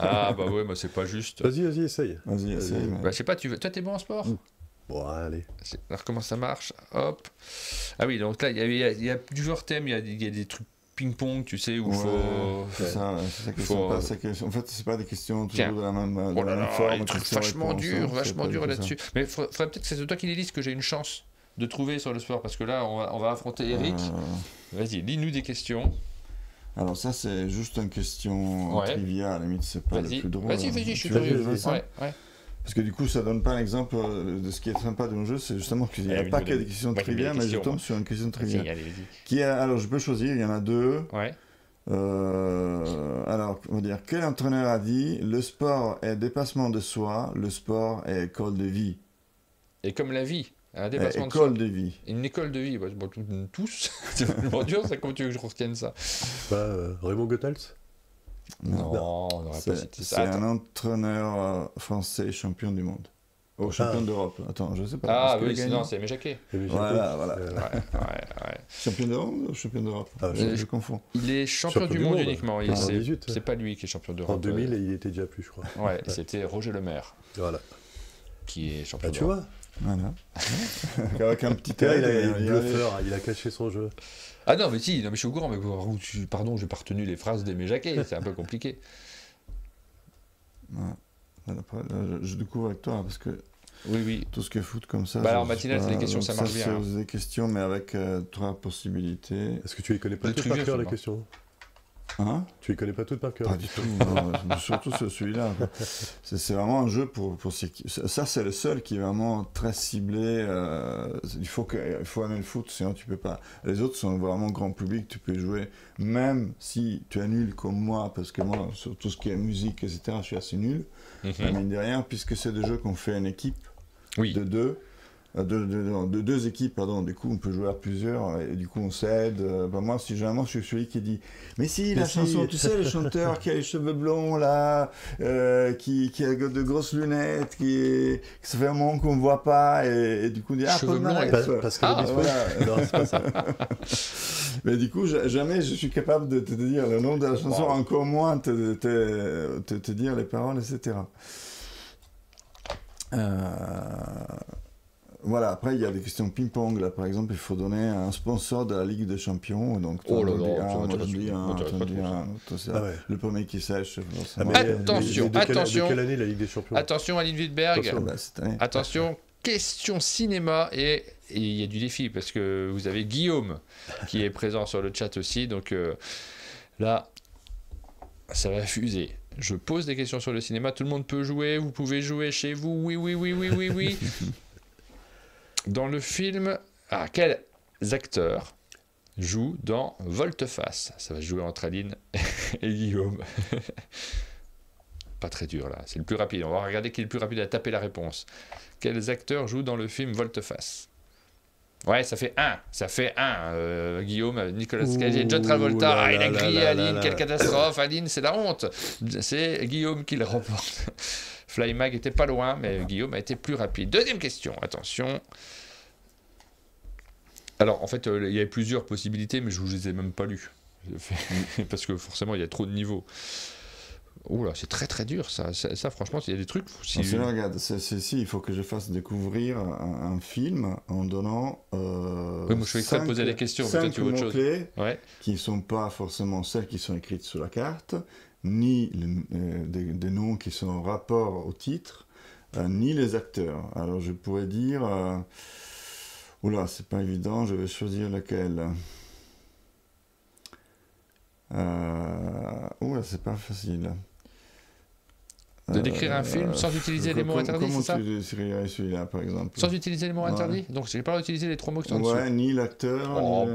Ah bah ouais, c'est pas juste. Vas-y, essaye. Vas-y, essaye. Bah, je sais pas, toi t'es bon en sport? Bon, allez. Alors comment ça marche? Hop. Ah oui, donc là, il y a plusieurs thèmes, il y a des trucs ping-pong, tu sais, où faut... C'est ça en fait, c'est pas des questions toujours de la même forme. Des trucs vachement durs là-dessus. Mais il faudrait peut-être que c'est toi qui les lises, que j'ai une chance de trouver sur le sport, parce que là, on va affronter Eric. Vas-y, lis-nous des questions. Alors ça, c'est juste une question trivia, à la limite, c'est pas le plus drôle. Vas-y, je suis curieux. Parce que du coup, ça donne pas un exemple de ce qui est sympa de nos jeux, c'est justement qu'il n'y a pas que des questions de trivia, mais je tombe sur une question de trivia. Alors, je peux choisir, il y en a 2. Ouais. Alors, on va dire, quel entraîneur a dit « Le sport est dépassement de soi, le sport est école de vie ». Et comme la vie, un dépassement de soi. École de vie. Une école de vie, tous. C'est vraiment dur, ça, comment tu veux que je retienne ça? Raymond Goethals? Non, on n'aurait pas cité ça. C'est un entraîneur français champion du monde. Champion d'Europe. Attends, je sais pas. Ah oui, sinon c'est Aimé Jacquet. Voilà. Ouais. Champion d'Europe ou champion d'Europe? Je confonds. Il est champion du monde uniquement. C'est pas lui qui est champion d'Europe. En 2000, il était déjà plus, je crois. Ouais, c'était Roger Lemaire. Voilà. Qui est champion d'Europe. Voilà. Avec un petit Là, aide, il est bluffeur, il a caché son jeu. Ah non, mais si, non, mais je suis au courant, mais pardon, j'ai pas retenu les phrases d'Aimé Jacquet, c'est un peu compliqué. Ouais. Après, là, je découvre avec toi, parce que Oui. tout ce qui est foot comme ça... Bah alors, matinale, c'est les questions, donc ça marche bien. C'est des questions, mais avec 3 possibilités. Est-ce que tu les connais pas Le toutes trivia, par cœur, les sûrement. questions? Hein? Tu les connais pas toutes par cœur? Pas du tout, non, surtout celui-là. C'est vraiment un jeu pour ça, c'est le seul qui est vraiment très ciblé. Il faut aimer le foot, sinon tu peux pas. Les autres sont vraiment grand public, tu peux jouer, même si tu es nul comme moi, parce que moi, sur tout ce qui est musique, etc., je suis assez nul, mais mine de rien, puisque c'est des jeux qu'on fait en équipe Oui. de deux équipes, pardon. Du coup, on peut jouer à plusieurs et du coup, on s'aide. Moi, si généralement, je suis celui qui dit mais si, la chanson, tu sais, le chanteur qui a les cheveux blonds là, qui a de grosses lunettes, ça fait un moment qu'on ne voit pas, et du coup, on dit Cheveux blonds, parce que voilà. Non, c'est pas ça. Mais du coup, jamais je suis capable de te dire le nom de la chanson, encore moins te dire les paroles, etc. Voilà, après il y a des questions ping-pong. Là, par exemple, il faut donner un sponsor de la Ligue des Champions. Donc, Oh là là, le premier qui sèche. Attention, De quelle année la Ligue des Champions? Attention, Aline Wittberg. Attention. Attention, question cinéma, et il y a du défi, parce que vous avez Guillaume qui est présent sur le chat aussi. Donc là, ça va fuser. Je pose des questions sur le cinéma, tout le monde peut jouer, vous pouvez jouer chez vous, oui. Dans le film, quels acteurs jouent dans Volte-Face? Ça va jouer entre Aline et Guillaume. Pas très dur là, c'est le plus rapide. On va regarder qui est le plus rapide à taper la réponse. Quels acteurs jouent dans le film Volte-Face? Ouais, ça fait un. Guillaume, Nicolas Cage et John Travolta. Il a grillé Aline, quelle catastrophe. Aline, c'est la honte. C'est Guillaume qui le remporte. Fly Mag était pas loin, mais Guillaume a été plus rapide. Deuxième question, attention. Alors, en fait, il y avait plusieurs possibilités, mais je ne vous les ai même pas lues. Parce que forcément, il y a trop de niveaux. Oula, c'est très très dur ça, franchement, il y a des trucs... Regarde, il faut que je fasse découvrir un film en donnant... oui, moi je fais exprès de poser des questions, peut-être tu veux autre chose. Qui ne sont pas forcément celles qui sont écrites sur la carte, ni des noms qui sont en rapport au titre, ni les acteurs. Alors je pourrais dire... Oula, c'est pas évident, je vais choisir lequel. Oula, c'est pas facile. De décrire un film sans utiliser les mots interdits, c'est ça? Comment tu décrirais celui-là, par exemple? Sans utiliser les mots interdits? Donc, je n'ai pas utilisé les 3 mots qui sont dessus. Ouais, ni l'acteur,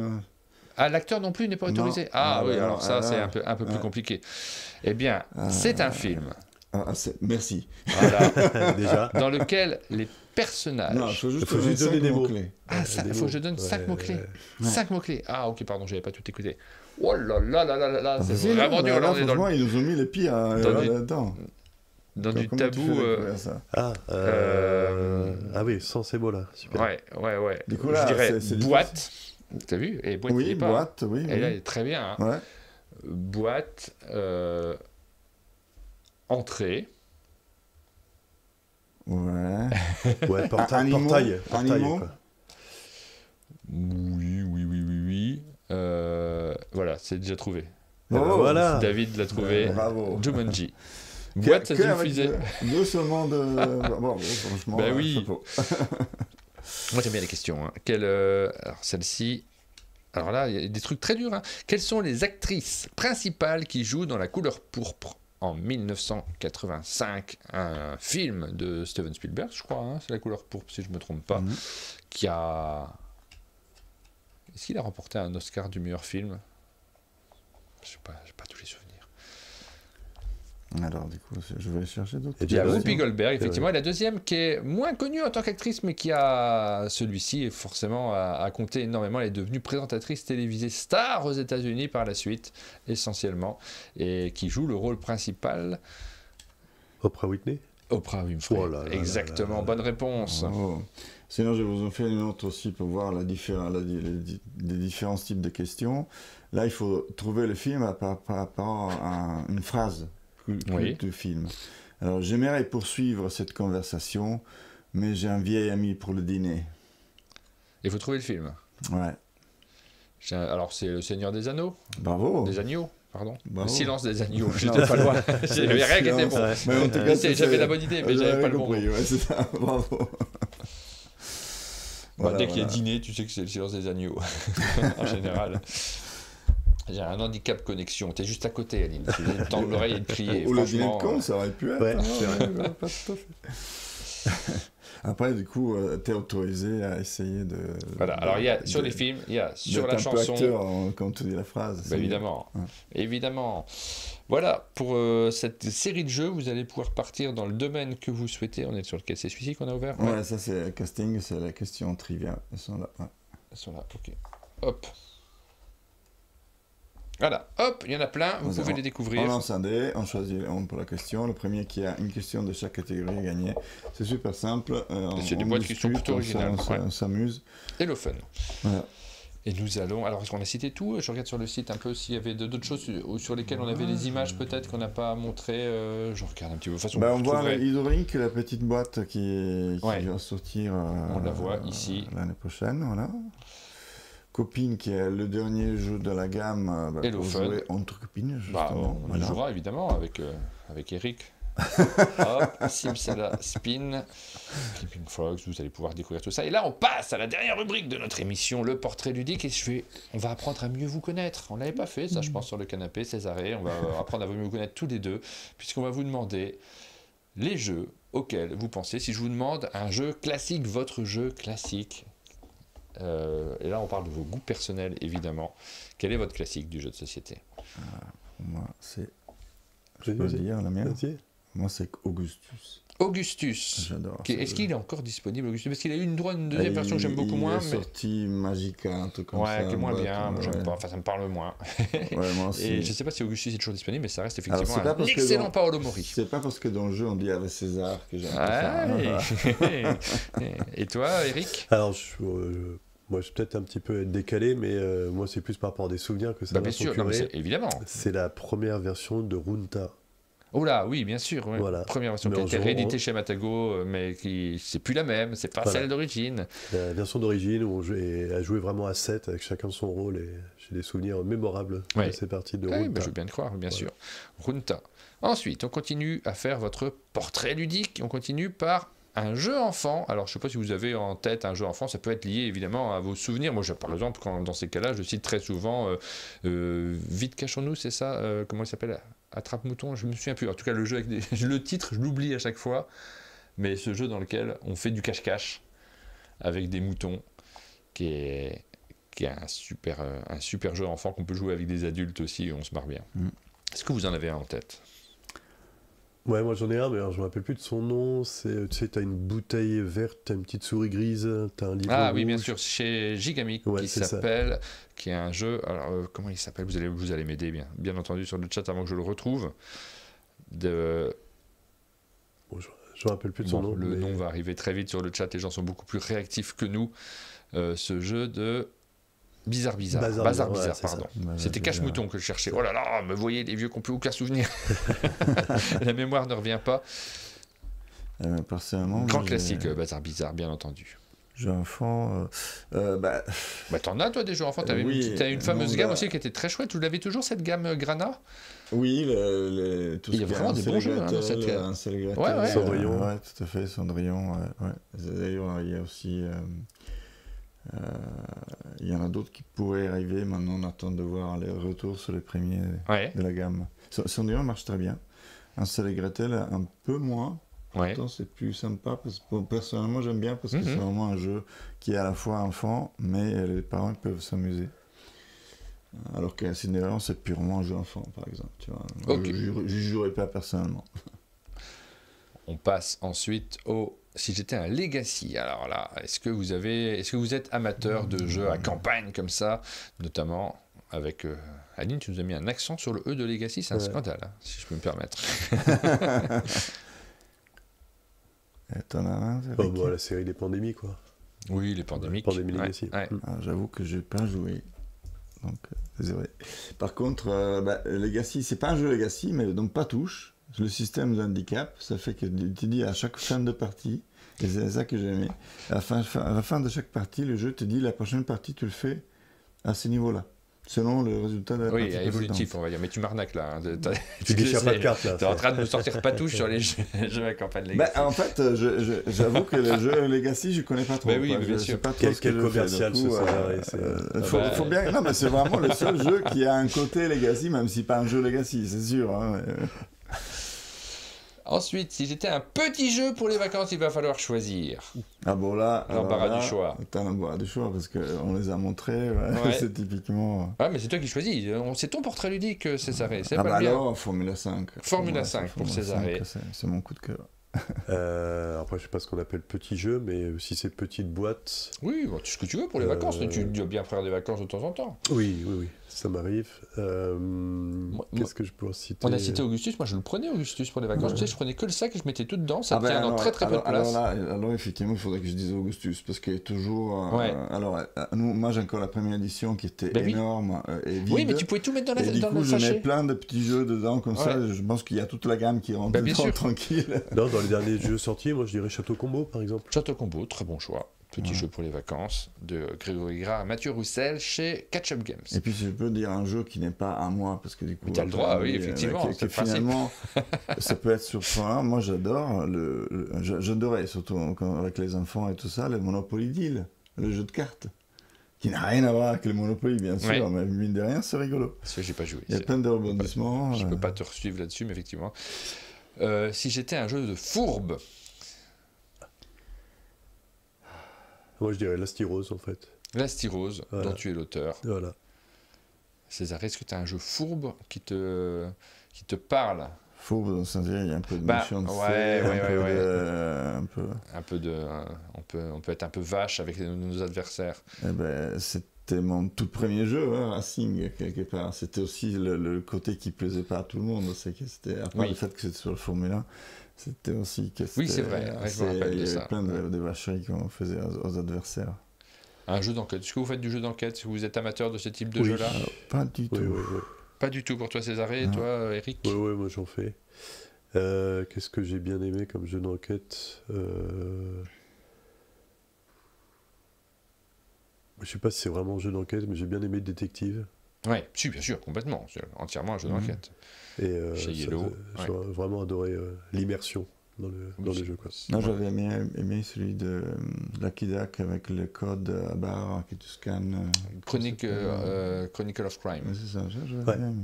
l'acteur non plus n'est pas autorisé? Non. Oui, alors ça, c'est un peu plus compliqué. Eh bien, c'est un film. Merci. Voilà. Déjà. Dans lequel les personnages... Non, il faut juste donner des mots-clés. Il faut que je donne 5 mots-clés. 5 mots-clés. Ok, pardon, j'avais pas tout écouté. Oh là là, c'est vraiment dur. Franchement, ils nous ont mis les pieds là-dedans. Dans du tabou. Oui, sans ces mots-là. Super. Ouais. Du coup, là, je dirais boîte. T'as vu? Et boîte, oui, boîte, oui. Et là, il est très bien. Hein. Ouais. Boîte, entrée. Ouais. Portail. Quoi. Oui. Voilà, c'est déjà trouvé. Voilà. David l'a trouvé. Bravo. Jumanji. Boîte, ça suffisait. Deux seulement de... Bon, franchement... oui. Moi, j'aime bien les questions. Hein. Alors, celle-ci... Alors là, il y a des trucs très durs. Hein. Quelles sont les actrices principales qui jouent dans La Couleur pourpre en 1985? Un film de Steven Spielberg, je crois. Hein. C'est La Couleur pourpre, si je ne me trompe pas. Qui a... Est-ce qu'il a remporté un Oscar du meilleur film? Je n'ai pas tous les souvenirs. Alors, du coup, je vais chercher d'autres. Il y a Whoopi Goldberg, effectivement, et la deuxième qui est moins connue en tant qu'actrice, mais qui a celui-ci, forcément, a compté énormément. Elle est devenue présentatrice télévisée star aux États-Unis par la suite, essentiellement, et qui joue le rôle principal. Oprah Winfrey. Oprah Winfrey. Exactement, bonne réponse. Oh. Sinon, je vous en fais une autre aussi pour voir les différents types de questions. Là, il faut trouver le film par rapport à une phrase du film. Alors, j'aimerais poursuivre cette conversation. mais j'ai un vieil ami pour le dîner. Il faut trouver le film. Ouais. Alors, c'est Le Seigneur des Anneaux. Bravo. Des agneaux, pardon. Bravo. Le Silence des agneaux. J'étais pas loin. J'avais rien qui était bon. Mais en tout cas, J'avais la bonne idée, mais j'avais pas le bon. Ouais, c'est ça. Bravo. Voilà, Dès qu'il y a dîner, tu sais que c'est Le Silence des agneaux. En général. J'ai un handicap connexion. T'es juste à côté, Aline. Tu viens de tendre l'oreille et de crier. Ou le dîner de Franchement, con, ça aurait pu être. Ouais, hein, c'est vrai. pas tout à fait. Après, du coup, t'es autorisé à essayer de... Voilà. Alors, il y a sur les films, il y a sur la d'être un peu chanson. acteur, quand tu dis la phrase. Bah, évidemment. Ouais. Évidemment. Voilà, pour cette série de jeux, vous allez pouvoir partir dans le domaine que vous souhaitez. On est sur lequel? C'est celui-ci qu'on a ouvert? Ouais, ça c'est le casting, c'est la question trivia. Elles sont là. Ouais. Elles sont là, ok. Hop. Voilà, hop, il y en a plein, vous pouvez les découvrir. On lance un dé, on choisit pour la question. Le premier qui a une question de chaque catégorie est gagné. C'est super simple. C'est des boîtes qui sont plutôt originales. On s'amuse. Et le fun. Voilà. Et nous allons. Alors, est-ce qu'on a cité tout? Je regarde sur le site un peu s'il y avait d'autres choses sur lesquelles on avait des images peut-être qu'on n'a pas montrées. Je regarde un petit peu. De toute façon, on voit Hydrolink, la petite boîte qui va sortir. On la voit ici. L'année prochaine, voilà. Copine, qui est le dernier jeu de la gamme pour jouer entre copines, justement. On jouera évidemment avec Eric. Hop, Simsala Spin, Sleeping Frogs, vous allez pouvoir découvrir tout ça. Et là, on passe à la dernière rubrique de notre émission, le portrait ludique. Et on va apprendre à mieux vous connaître. On ne l'avait pas fait, ça, je pense, sur le canapé, Césarée. On va apprendre à mieux vous connaître tous les deux, puisqu'on va vous demander les jeux auxquels vous pensez. Si je vous demande un jeu classique, votre jeu classique. Et là, on parle de vos goûts personnels, évidemment. Quel est votre classique du jeu de société? Moi, c'est... Je peux le dire, la mienne. Moi, c'est Augustus. Augustus. J'adore. Est-ce qu'il est encore disponible, Augustus? Parce qu'il a eu une deuxième version que j'aime beaucoup moins. Il est sorti Magica, un truc comme ça. Ouais, qui est moins bien. Moi, j'aime pas. Enfin, ça me parle moins. Ouais, moi aussi. Et je sais pas si Augustus est toujours disponible, mais ça reste effectivement un excellent Paolo Mori. C'est pas parce que dans le jeu, on dit avec César que j'aime ça. Et toi, Eric? Alors, moi, je vais peut-être un petit peu être décalé, mais moi, c'est plus par rapport à des souvenirs que ça m'a procuré. Évidemment. C'est la première version de Runta. Oh là, oui, bien sûr. Oui. Voilà. Première version qui a été rééditée chez Matago, mais qui c'est plus la même, c'est pas celle d'origine. La version d'origine où on a joué vraiment à 7 avec chacun son rôle, et j'ai des souvenirs mémorables de ces parties de Runta. Oui, je veux bien te croire, bien sûr. Runta. Ensuite, on continue à faire votre portrait ludique. On continue par un jeu enfant. Alors, je ne sais pas si vous avez en tête un jeu enfant, ça peut être lié évidemment à vos souvenirs. Moi, par exemple, dans ces cas-là, je cite très souvent Vite cachons-nous, c'est ça comment il s'appelle? Attrape-mouton, je me souviens plus. En tout cas, le jeu avec le titre, je l'oublie à chaque fois. Mais ce jeu dans lequel on fait du cache-cache avec des moutons, qui est un super jeu enfant qu'on peut jouer avec des adultes aussi, et on se marre bien. Est-ce que vous en avez un en tête? Ouais, moi j'en ai un, mais alors, je me rappelle plus de son nom. C'est, tu sais, t'as une bouteille verte, t'as une petite souris grise, t'as un livre rouge. Oui, bien sûr, chez Gigamic, qui est un jeu. Alors, comment il s'appelle? Vous allez m'aider, bien entendu, sur le chat avant que je le retrouve. Bon, je me rappelle plus de son nom. Le nom va arriver très vite sur le chat, les gens sont beaucoup plus réactifs que nous. Ce jeu de Bazar Bizarre, pardon. C'était Cache-Mouton que je cherchais. Oh là là, me voyez, les vieux qui n'ont plus aucun souvenir. La mémoire ne revient pas. Personnellement, grand classique, Bazar Bizarre, bien entendu. Jeux enfants. T'en as, toi, des jeux enfants. T'as une fameuse gamme aussi qui était très chouette. Vous l'avez toujours, cette gamme Grana? Oui, tout il y a vraiment des bons jeux dans cette gamme. Cendrillon. Ouais, tout à fait, Cendrillon. Ouais. D'ailleurs, il y a aussi. Il y en a d'autres qui pourraient arriver. Maintenant, on attend de voir les retours sur les premiers de la gamme. Cendrillon marche très bien. Hansel et Gretel, un peu moins. Pourtant, c'est plus sympa. Personnellement, j'aime bien parce que c'est vraiment un jeu qui est à la fois enfant, mais les parents peuvent s'amuser. Alors que Cinderella, c'est purement un jeu enfant, par exemple. Tu vois. Je ne jouerai pas personnellement. On passe ensuite au... Si j'étais un Legacy, alors là, est-ce que vous êtes amateur de jeux à campagne comme ça, notamment avec... Aline, tu nous as mis un accent sur le E de Legacy, c'est un scandale, hein, si je peux me permettre. T'en as un la série des pandémies, quoi. Oui, les pandémiques. Pandémie Legacy. J'avoue que j'ai pas joué. Donc, désolé. Par contre, Legacy, c'est pas un jeu Legacy, mais donc pas touche. Le système de handicap, ça fait que tu dis à chaque fin de partie, Et c'est ça que j'ai aimé. À la fin de chaque partie, le jeu te dit la prochaine partie, tu le fais à ce niveau-là, selon le résultat de la partie évolutif, précédente. on va dire. Mais tu m'arnaques là. Hein. Tu déchires pas de cartes là. T'es en train de me sortir patouche sur les jeux à campagne Legacy. En fait, j'avoue que le jeu Legacy, je connais pas trop. Oui, quoi. bien Je sais sûr. pas trop ce que Quel je fais. commercial Du ce coup, faut bien. Non, mais c'est vraiment le seul jeu qui a un côté Legacy, même si pas un jeu Legacy, c'est sûr. Hein, Ensuite, si j'étais un petit jeu pour les vacances, il va falloir choisir. Ah bon là, L'embarras du choix. T'as l'embarras du choix parce qu'on les a montrés. C'est typiquement. Ah, mais c'est toi qui choisis. C'est ton portrait ludique, Césarée. C'est Ah pas bah le mien. alors, Formula 5. Formula 5 pour Césarée. C'est mon coup de cœur. Après, je sais pas ce qu'on appelle petit jeu, mais si c'est petite boîte. Oui, bon, ce que tu veux pour les vacances. Tu dois bien faire des vacances de temps en temps. Oui, ça m'arrive. Qu'est-ce que je peux citer? On a cité Augustus. Moi, je le prenais, Augustus, pour les vacanses. Tu sais, je prenais que le sac et je mettais tout dedans. Ça tient dans très très peu de place. Alors, effectivement, il faudrait que je dise Augustus parce qu'il y a toujours. Moi, j'ai encore la première édition qui était énorme et vide. Oui, mais tu pouvais tout mettre dans et le du coup, je sachet. mets plein de petits jeux dedans comme ça. Je pense qu'il y a toute la gamme qui rentre dedans tranquille. Non, dans les derniers jeux sortis, moi je dirais Château Combo par exemple. Château Combo, très bon choix. Petit jeu pour les vacances de Grégory Gras et Mathieu Roussel chez Catch Up Games. Et puis je peux dire un jeu qui n'est pas à moi parce que du coup. Tu as le droit, oui, effectivement. Que finalement, ça peut être surprenant. Moi j'adore, j'adorais surtout avec les enfants et tout ça, le Monopoly Deal, le jeu de cartes. Qui n'a rien à voir avec le Monopoly, bien sûr, mais mine de rien, c'est rigolo. Parce que j'ai pas joué. Il y a plein de rebondissements. Je peux pas te suivre là-dessus, mais effectivement. Si j'étais un jeu de fourbe. Moi je dirais l'Astyrose en fait. L'Astyrose, dont tu es l'auteur. Voilà. César, est-ce que tu as un jeu fourbe qui te parle? Fourbe, dans le sens il y a un peu de méchanceté, on peut être un peu vache avec nos adversaires. Eh ben, c'était mon tout premier jeu, Racing, quelque part. C'était aussi le côté qui plaisait pas à tout le monde. C'est que c'était, à part le fait que c'était sur le Formule 1, c'était aussi que c'était... Oui, c'est vrai, je me rappelle de ça. Il y avait plein de vacheries qu'on faisait aux adversaires. Un jeu d'enquête. Est-ce que vous faites du jeu d'enquête? Est-ce que vous êtes amateur de ce type de jeu-là? Pas du tout. Pas du tout pour toi, Césarée, et toi, Eric? Oui, moi j'en fais. Qu'est-ce que j'ai bien aimé comme jeu d'enquête? Je sais pas si c'est vraiment un jeu d'enquête, mais j'ai bien aimé Détective. Oui, si, bien sûr, complètement. C'est entièrement un jeu d'enquête. Et chez Yellow. J'ai vraiment adoré l'immersion dans le jeu. Quoi. Non, j'avais aimé celui de Lucky Duck avec le code à barre que tu scannes. Chronicle of Crime. Ouais, c'est ça, j'avais bien aimé.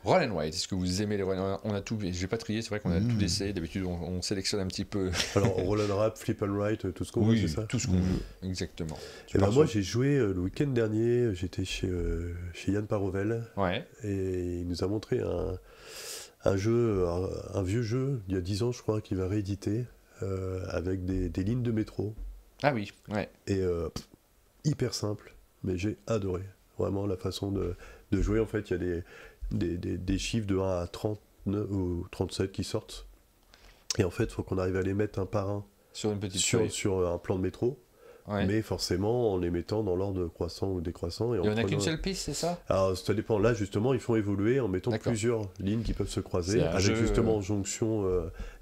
Roll and White, est-ce que vous aimez les Roll and White? On a tout, j'ai pas trié, c'est vrai qu'on a tout essayé. D'habitude, on sélectionne un petit peu. Alors, Roll and Rap, Flip and Write, tout ce qu'on veut, c'est ça? Tout ce qu'on veut, exactement. Et ben moi, j'ai joué le week-end dernier, j'étais chez Yann Parovel. Et il nous a montré un jeu, un vieux jeu, il y a 10 ans, je crois, qu'il va rééditer, avec des lignes de métro. Ah oui, ouais. Et hyper simple, mais j'ai adoré. Vraiment, la façon de jouer, en fait, il y a des chiffres de 1 à 39 ou 37 qui sortent. Et en fait, il faut qu'on arrive à les mettre un par un sur une petite sur un plan de métro. Mais forcément en les mettant dans l'ordre croissant ou décroissant. Et il n'y en a qu'une seule piste, c'est ça? Alors ça dépend. Là justement, ils font évoluer en mettant plusieurs lignes qui peuvent se croiser, avec justement jonction,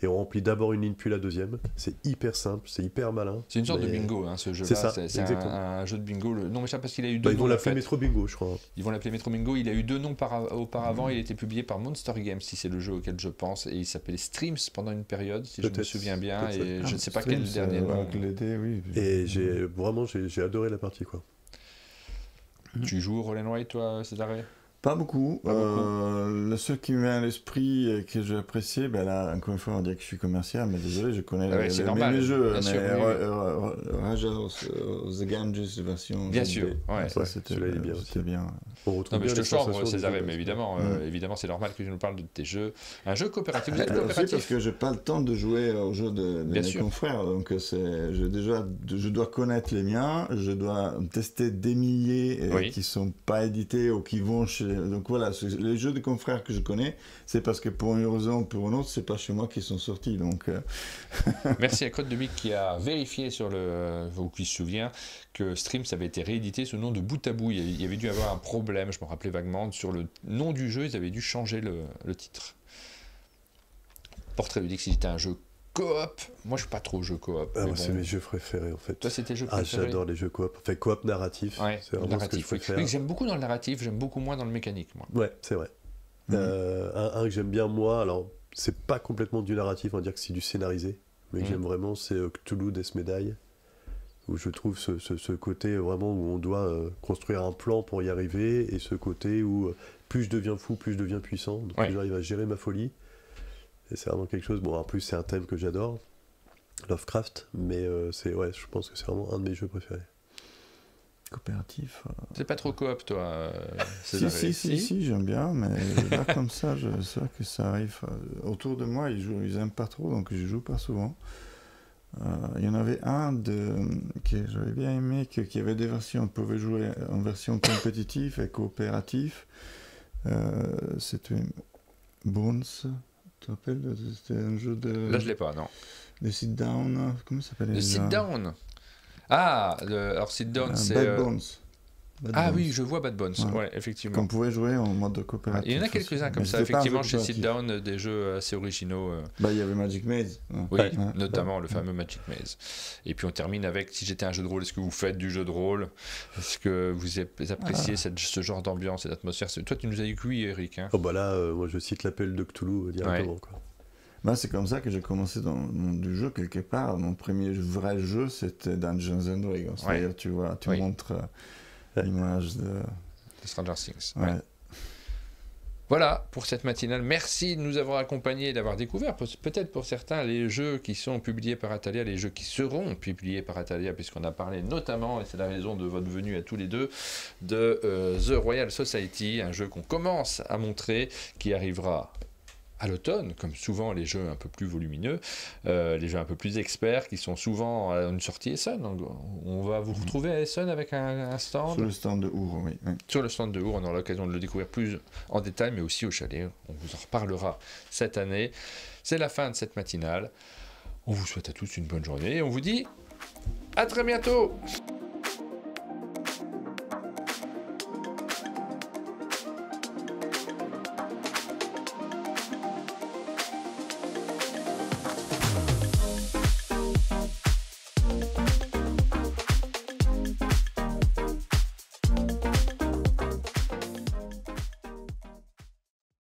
et on remplit d'abord une ligne puis la deuxième. C'est hyper simple, c'est hyper malin. C'est une sorte de bingo, ce jeu-là. C'est ça, c'est un jeu de bingo. Non, mais ça parce qu'il a eu deux noms. Ils vont l'appeler Métro Bingo, je crois. Ils vont l'appeler Métro Bingo. Il a eu deux noms auparavant. Il a été publié par Monster Games, si c'est le jeu auquel je pense, et il s'appelait Streams pendant une période, si je me souviens bien. Et je ne sais pas quel est le dernier nom. Et j'ai adoré la partie, quoi. Tu joues au Roll and White, toi, César? Pas beaucoup. Le seul qui me vient à l'esprit et que j'ai apprécié, ben là, encore une fois, on dirait que je suis commercial, mais désolé, je connais les jeux. Raja of the Ganges version. Bien sûr, ça c'était bien. Non, mais je te chambre, César, mais évidemment, évidemment, c'est normal que tu nous parles de tes jeux. Un jeu coopératif, vous êtes coopératif? Parce que j'ai pas le temps de jouer aux jeux de mes confrères, donc je dois connaître les miens, je dois tester des milliers qui sont pas édités ou qui vont chez... Donc voilà, les jeux de confrères que je connais, c'est parce que pour une raison ou pour une autre, c'est pas chez moi qu'ils sont sortis. Donc merci à Code de Mick qui a vérifié ou qui se souvient que Streams avait été réédité sous le nom de Bout à Bout. Il y avait dû avoir un problème, je me rappelais vaguement, sur le nom du jeu, ils avaient dû changer le titre. Portrait ludique, si c'était un jeu coop. Moi, je suis pas trop jeu coop. Ah, mais moi, c'est bon. mes jeux préférés en fait. Toi, c'était tes jeux Ah, préférés? j'adore les jeux coop. Enfin, coop narratif. Ouais, C'est vraiment ce que je narratif. Oui. préfère. Oui, j'aime beaucoup dans le narratif, j'aime beaucoup moins dans le mécanique, moi. Ouais, c'est vrai. Mhm. Un que j'aime bien moi, alors c'est pas complètement du narratif, on va dire que c'est du scénarisé, mais que Mhm. j'aime vraiment, c'est Cthulhu Death Medaille, où je trouve ce côté vraiment où on doit construire un plan pour y arriver, et ce côté où plus je deviens fou, plus je deviens puissant, donc Ouais. plus j'arrive à gérer ma folie. Et c'est vraiment quelque chose, bon en plus c'est un thème que j'adore, Lovecraft, mais ouais, je pense que c'est vraiment un de mes jeux préférés. Coopératif. C'est pas trop coop, toi, Si, César? si, j'aime bien, mais là, comme ça, c'est vrai que ça arrive. Autour de moi, ils aiment pas trop, donc je joue pas souvent. Il y en avait un que j'avais bien aimé, qui avait des versions. On pouvait jouer en version compétitive et coopérative. C'était Bones. Tu te rappelles? C'était un jeu Là, je l'ai pas, non. de sit-down. Comment ça s'appelle Le déjà? sit-down. Ah, alors sit-down, c'est... Bad Bones. Bad Ah Bones. oui, je vois Bad Bones, Ouais. ouais, effectivement. Qu'on pouvait jouer en mode coopératif. Il y en a aussi. quelques-uns comme Mais ça, c'était pas un effectivement, jeu chez coopératif. Sit-Down, des jeux assez originaux. Bah, il y avait Magic Maze. Ouais. Oui, Ouais. notamment le fameux Magic Maze. Et puis on termine avec, si j'étais un jeu de rôle, est-ce que vous faites du jeu de rôle? Est-ce que vous appréciez ce genre d'ambiance et d'atmosphère? Toi, tu nous as dit que oui, Eric. Hein. Oh bah là, moi je cite l'appel de Cthulhu directement. Quoi. Bah, c'est comme ça que j'ai commencé dans le monde du jeu quelque part. Mon premier vrai jeu, c'était Dungeons and Dragons. C'est-à-dire, tu vois, tu Oui. montres l'image de... Stranger Things. Ouais. Ouais. Voilà pour cette matinale. Merci de nous avoir accompagnés et d'avoir découvert, peut-être pour certains, les jeux qui sont publiés par Atalia, les jeux qui seront publiés par Atalia, puisqu'on a parlé notamment, et c'est la raison de votre venue à tous les deux, de The Royal Society, un jeu qu'on commence à montrer, qui arrivera à l'automne, comme souvent les jeux un peu plus volumineux, les jeux un peu plus experts, qui sont souvent à une sortie Essen. Donc, on va vous retrouver à Essen avec un stand. Sur le stand de Our, oui. Sur le stand de Our, on aura l'occasion de le découvrir plus en détail, mais aussi au chalet. On vous en reparlera cette année. C'est la fin de cette matinale. On vous souhaite à tous une bonne journée et on vous dit à très bientôt.